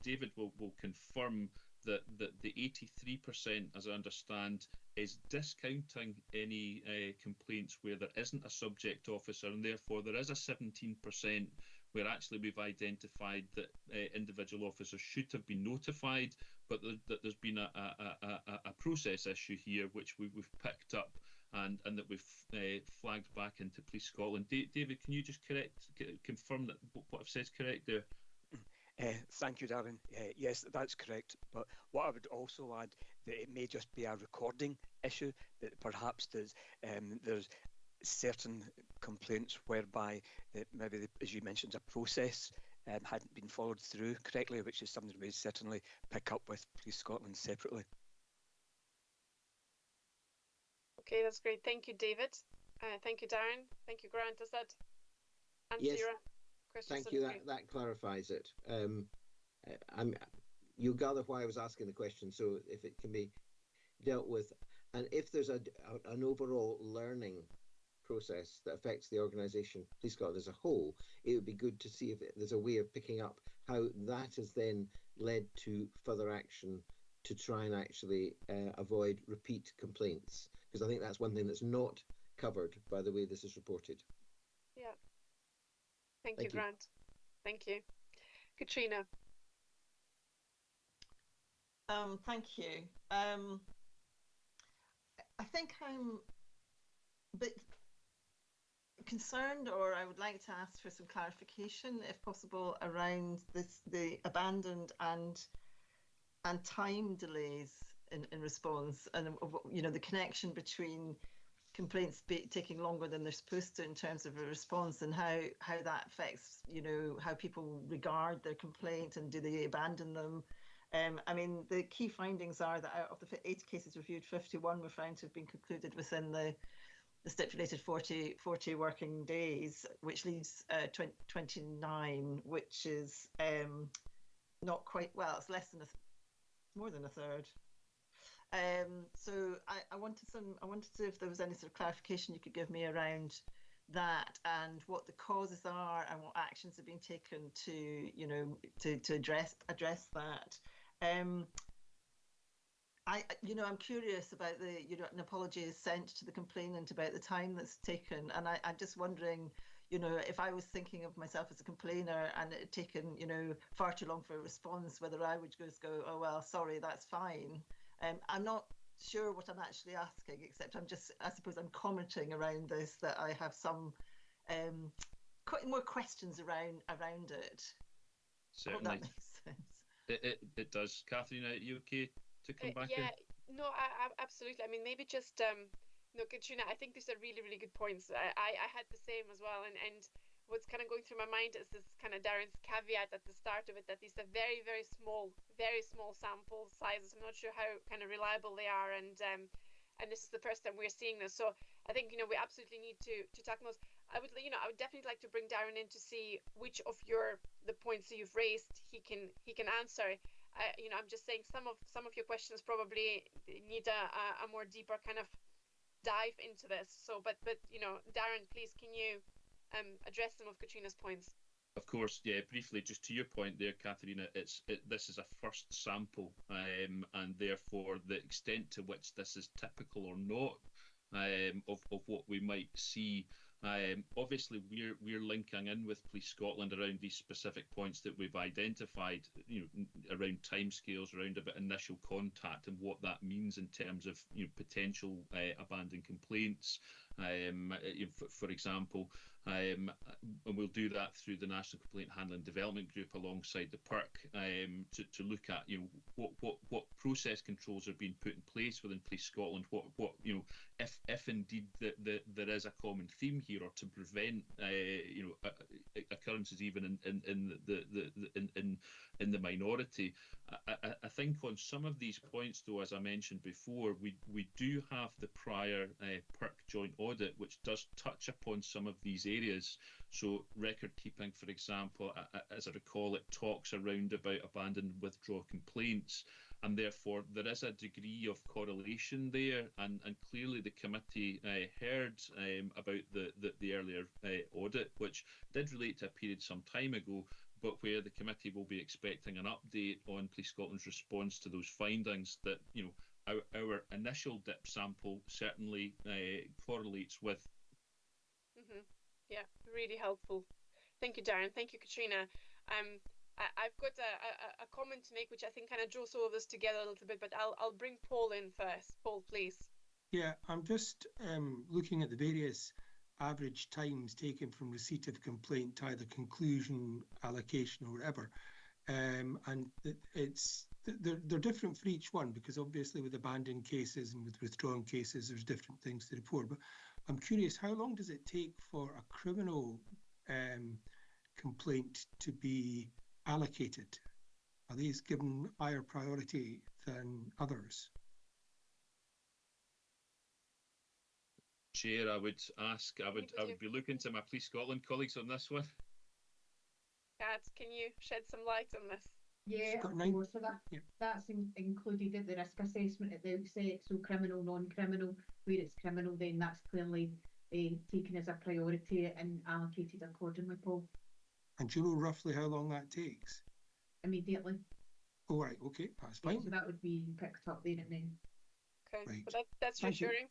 David will confirm that the 83%, as I understand, is discounting any complaints where there isn't a subject officer, and therefore there is a 17% where actually we've identified that individual officers should have been notified, but that there's been a process issue here which we've picked up and that we've flagged back into Police Scotland. David, can you just confirm that what I've said is correct there? Thank you, Darren. Yes, that's correct. But what I would also add that it may just be a recording issue, that perhaps there's certain complaints whereby maybe, as you mentioned, a process hadn't been followed through correctly, which is something we certainly pick up with Police Scotland separately. Okay, that's great. Thank you, David. Thank you, Darren. Thank you, Grant. Does that answer Yes, your question? thank you. That clarifies it. You'll gather why I was asking the question. So if it can be dealt with, and if there's an overall learning process that affects the organisation, Police Scotland as a whole, it would be good to see if there's a way of picking up how that has then led to further action to try and actually avoid repeat complaints, because I think that's one thing that's not covered by the way this is reported. Yeah. Thank you, Grant. Thank you. Katrina. Thank you. I think I'm a bit concerned, or I would like to ask for some clarification, if possible, around the abandoned and time delays in response, and the connection between complaints taking longer than they're supposed to in terms of a response, and how that affects how people regard their complaint, and do they abandon them. I mean, the key findings are that out of the 80 cases reviewed, 51 were found to have been concluded within the stipulated 40 working days, which leaves 29, which is not quite, well, it's more than a third. So I wanted to see if there was any sort of clarification you could give me around that, and what the causes are, and what actions have been taken to address that. I'm curious about an apology is sent to the complainant about the time that's taken, and I'm just wondering, if I was thinking of myself as a complainer and it had taken, far too long for a response, whether I would just go, oh well, sorry, that's fine. I'm not sure what I'm actually asking, except I suppose I'm commenting around this, that I have some quite more questions around it. Certainly. I hope that makes sense. It does. Katharina, are you okay to come back in? Yeah, no, absolutely. I mean, maybe just Katrina, I think these are really, really good points. I had the same as well, and what's kind of going through my mind is this kind of Darren's caveat at the start of it, that these are very, very small sample sizes. I'm not sure how kind of reliable they are, and this is the first time we're seeing this. So I think we absolutely need to tackle those. I would definitely like to bring Darren in to see which of the points that you've raised he can answer. I'm just saying some of your questions probably need a more deeper kind of dive into this. So, but Darren, please, can you address some of Katrina's points? Of course, yeah. Briefly, just to your point there, Katharina, this is a first sample, and therefore the extent to which this is typical or not of what we might see. Obviously, we're linking in with Police Scotland around these specific points that we've identified, around timescales, around about initial contact, and what that means in terms of potential abandoned complaints. For example, and we'll do that through the National Complaint Handling Development Group alongside the PERC, to look at what process controls are being put in place within Police Scotland, what if indeed there is a common theme here, or to prevent occurrences even in the minority. I think on some of these points, though, as I mentioned before, we do have the prior PERC joint audit, which does touch upon some of these areas. So record keeping, for example, as I recall, it talks around about abandoned withdrawal complaints, and therefore there is a degree of correlation there, and clearly the committee heard about the earlier audit, which did relate to a period some time ago, but where the committee will be expecting an update on Police Scotland's response to those findings, that our initial dip sample certainly correlates with. Yeah, really helpful. Thank you, Darren. Thank you, Katrina. I've got a comment to make, which I think kind of draws all of this together a little bit, but I'll bring Paul in first. Paul, please. Yeah, I'm just looking at the various average times taken from receipt of complaint to either conclusion, allocation, or whatever. And they're different for each one, because obviously with abandoned cases and with withdrawn cases, there's different things to report. But I'm curious, how long does it take for a criminal complaint to be allocated? Are these given higher priority than others? Chair, I would be looking to my Police Scotland colleagues on this one. Kat, can you shed some light on this? Yeah, of course. So that's included in the risk assessment at the outset. So criminal, non-criminal. Where it's criminal, then that's clearly taken as a priority and allocated accordingly, Paul. And do you know roughly how long that takes? Immediately. Oh, right, okay, that's fine. So that would be picked up there and then. Okay, right. Well, that's reassuring.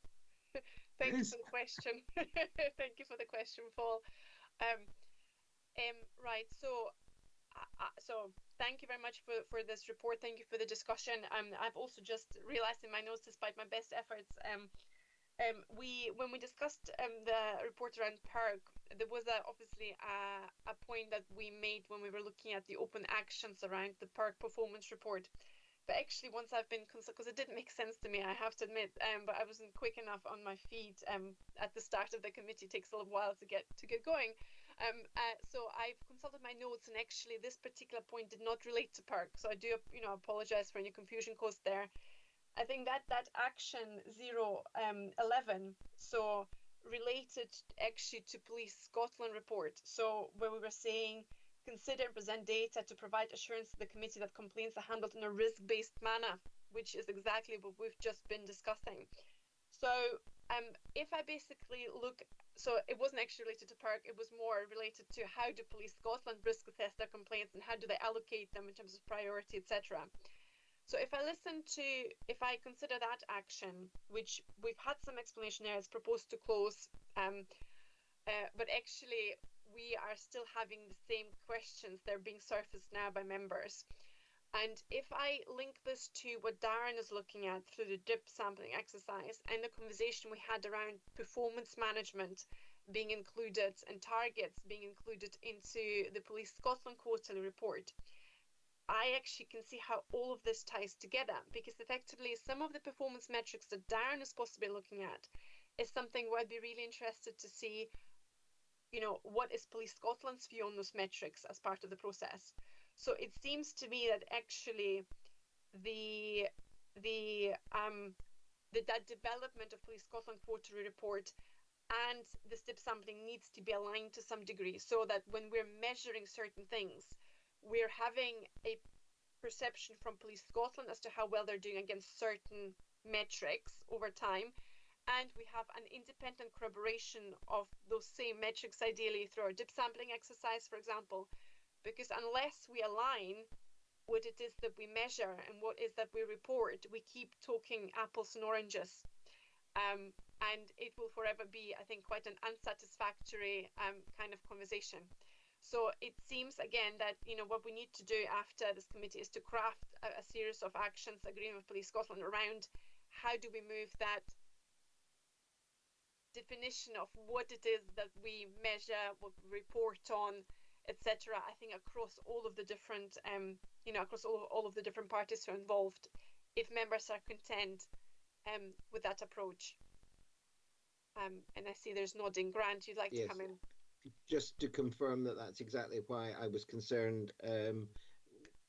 Thank you for the question. Thank you for the question, Paul. Right, so thank you very much for this report. Thank you for the discussion. I've also just realized in my notes, despite my best efforts, when we discussed the report around PERC, there was obviously a point that we made when we were looking at the open actions around the PERC performance report. But actually, once I've been because it didn't make sense to me, I have to admit, but I wasn't quick enough on my feet at the start of the committee. It takes a little while to get going. So I've consulted my notes, and actually this particular point did not relate to PERC. So I do, apologize for any confusion caused there. I think that action 011, so related actually to Police Scotland report. So where we were saying, consider and present data to provide assurance to the committee that complaints are handled in a risk-based manner, which is exactly what we've just been discussing. So if I basically look, so it wasn't actually related to PERC, it was more related to how do Police Scotland risk assess their complaints and how do they allocate them in terms of priority, etc. So if I consider that action, which we've had some explanation there, it's proposed to close, but actually we are still having the same questions. They're being surfaced now by members. And if I link this to what Darren is looking at through the DIP sampling exercise and the conversation we had around performance management being included and targets being included into the Police Scotland quarterly report, I actually can see how all of this ties together, because effectively some of the performance metrics that Darren is possibly looking at is something where I'd be really interested to see, what is Police Scotland's view on those metrics as part of the process. So it seems to me that actually that development of Police Scotland quarterly report and the STIP sampling needs to be aligned to some degree, so that when we're measuring certain things, we're having a perception from Police Scotland as to how well they're doing against certain metrics over time, and we have an independent corroboration of those same metrics, ideally through our dip sampling exercise, for example, because unless we align what it is that we measure and what is that we report, we keep talking apples and oranges. And it will forever be, I think, quite an unsatisfactory kind of conversation. So it seems, again, that what we need to do after this committee is to craft a series of actions, agreeing with Police Scotland around how do we move that definition of what it is that we measure, what we report on, etc. I think across all of the different, across all of the different parties who are involved, if members are content with that approach. And I see there's nodding. Grant, you'd like to come in? Just to confirm that that's exactly why I was concerned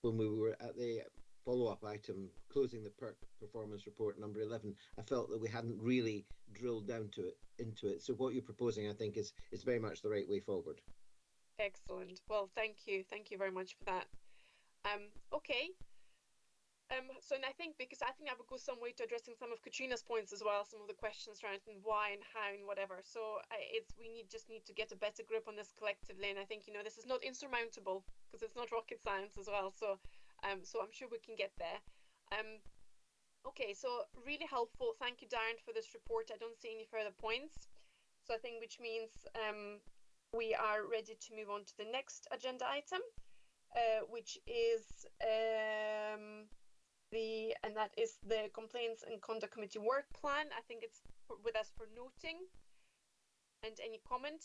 when we were at the follow-up item, closing the PERC performance report number 11. I felt that we hadn't really drilled down into it. So what you're proposing, I think, is very much the right way forward. Excellent. Well, thank you very much for that. Okay. So, and I think that would go some way to addressing some of Katrina's points as well, some of the questions around and why and how and whatever. So we just need to get a better grip on this collectively. And I think, this is not insurmountable because it's not rocket science as well. So, so I'm sure we can get there. Okay, so really helpful. Thank you, Darren, for this report. I don't see any further points. So I think which means we are ready to move on to the next agenda item, which is and that is the Complaints and Conduct Committee work plan. I think it's with us for noting. And any comment?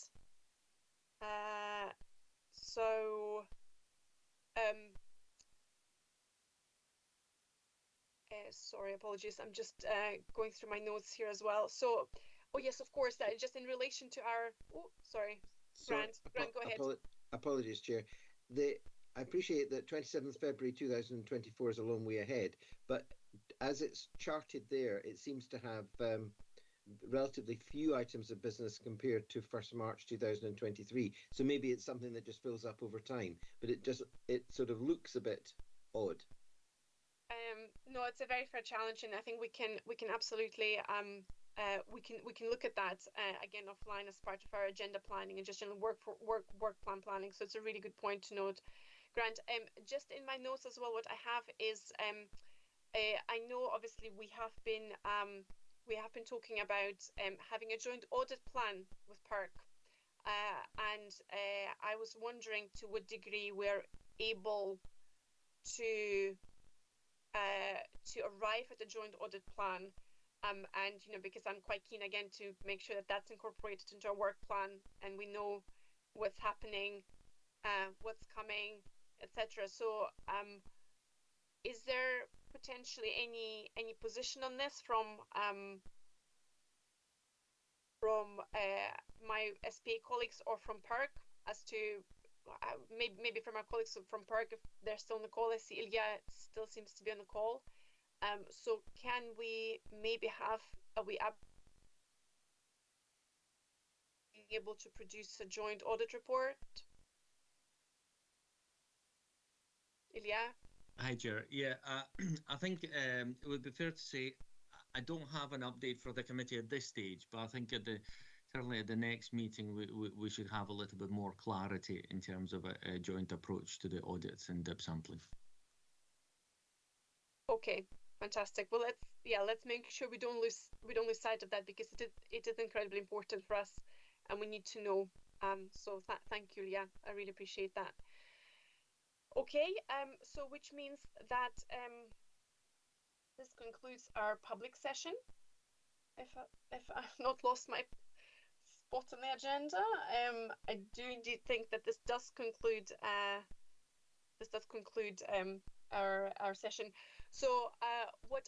Sorry, apologies. I'm just going through my notes here as well. So, oh yes, of course, just in relation to our, Grant, go ahead. Apologies, Chair. I appreciate that 27th February 2024 is a long way ahead, but as it's charted there, it seems to have relatively few items of business compared to 1st March 2023. So maybe it's something that just fills up over time, but it sort of looks a bit odd. No, it's a very fair challenge, and I think we can absolutely we can look at that again offline as part of our agenda planning and just general work plan planning. So it's a really good point to note, Grant. Just in my notes as well, what I have is I know obviously we have been talking about having a joint audit plan with PERC, and I was wondering to what degree we're able to arrive at a joint audit plan, and because I'm quite keen again to make sure that that's incorporated into our work plan and we know what's happening, what's coming, etc. So is there potentially any position on this from my SPA colleagues or from PERC as to maybe from our colleagues from PERC if they're still on the call? I see Ilya still seems to be on the call. So can we maybe have being able to produce a joint audit report? Ilya? Hi, Chair. Yeah, I think it would be fair to say I don't have an update for the committee at this stage, but I think certainly at the next meeting we should have a little bit more clarity in terms of a joint approach to the audits and dip sampling. Okay, fantastic. Well, let's make sure we don't lose sight of that, because it is incredibly important for us, and we need to know. So thank you, Ilya. I really appreciate that. Okay, so which means that this concludes our public session. If I've not lost my spot on the agenda, I do indeed think that this does conclude our session. So what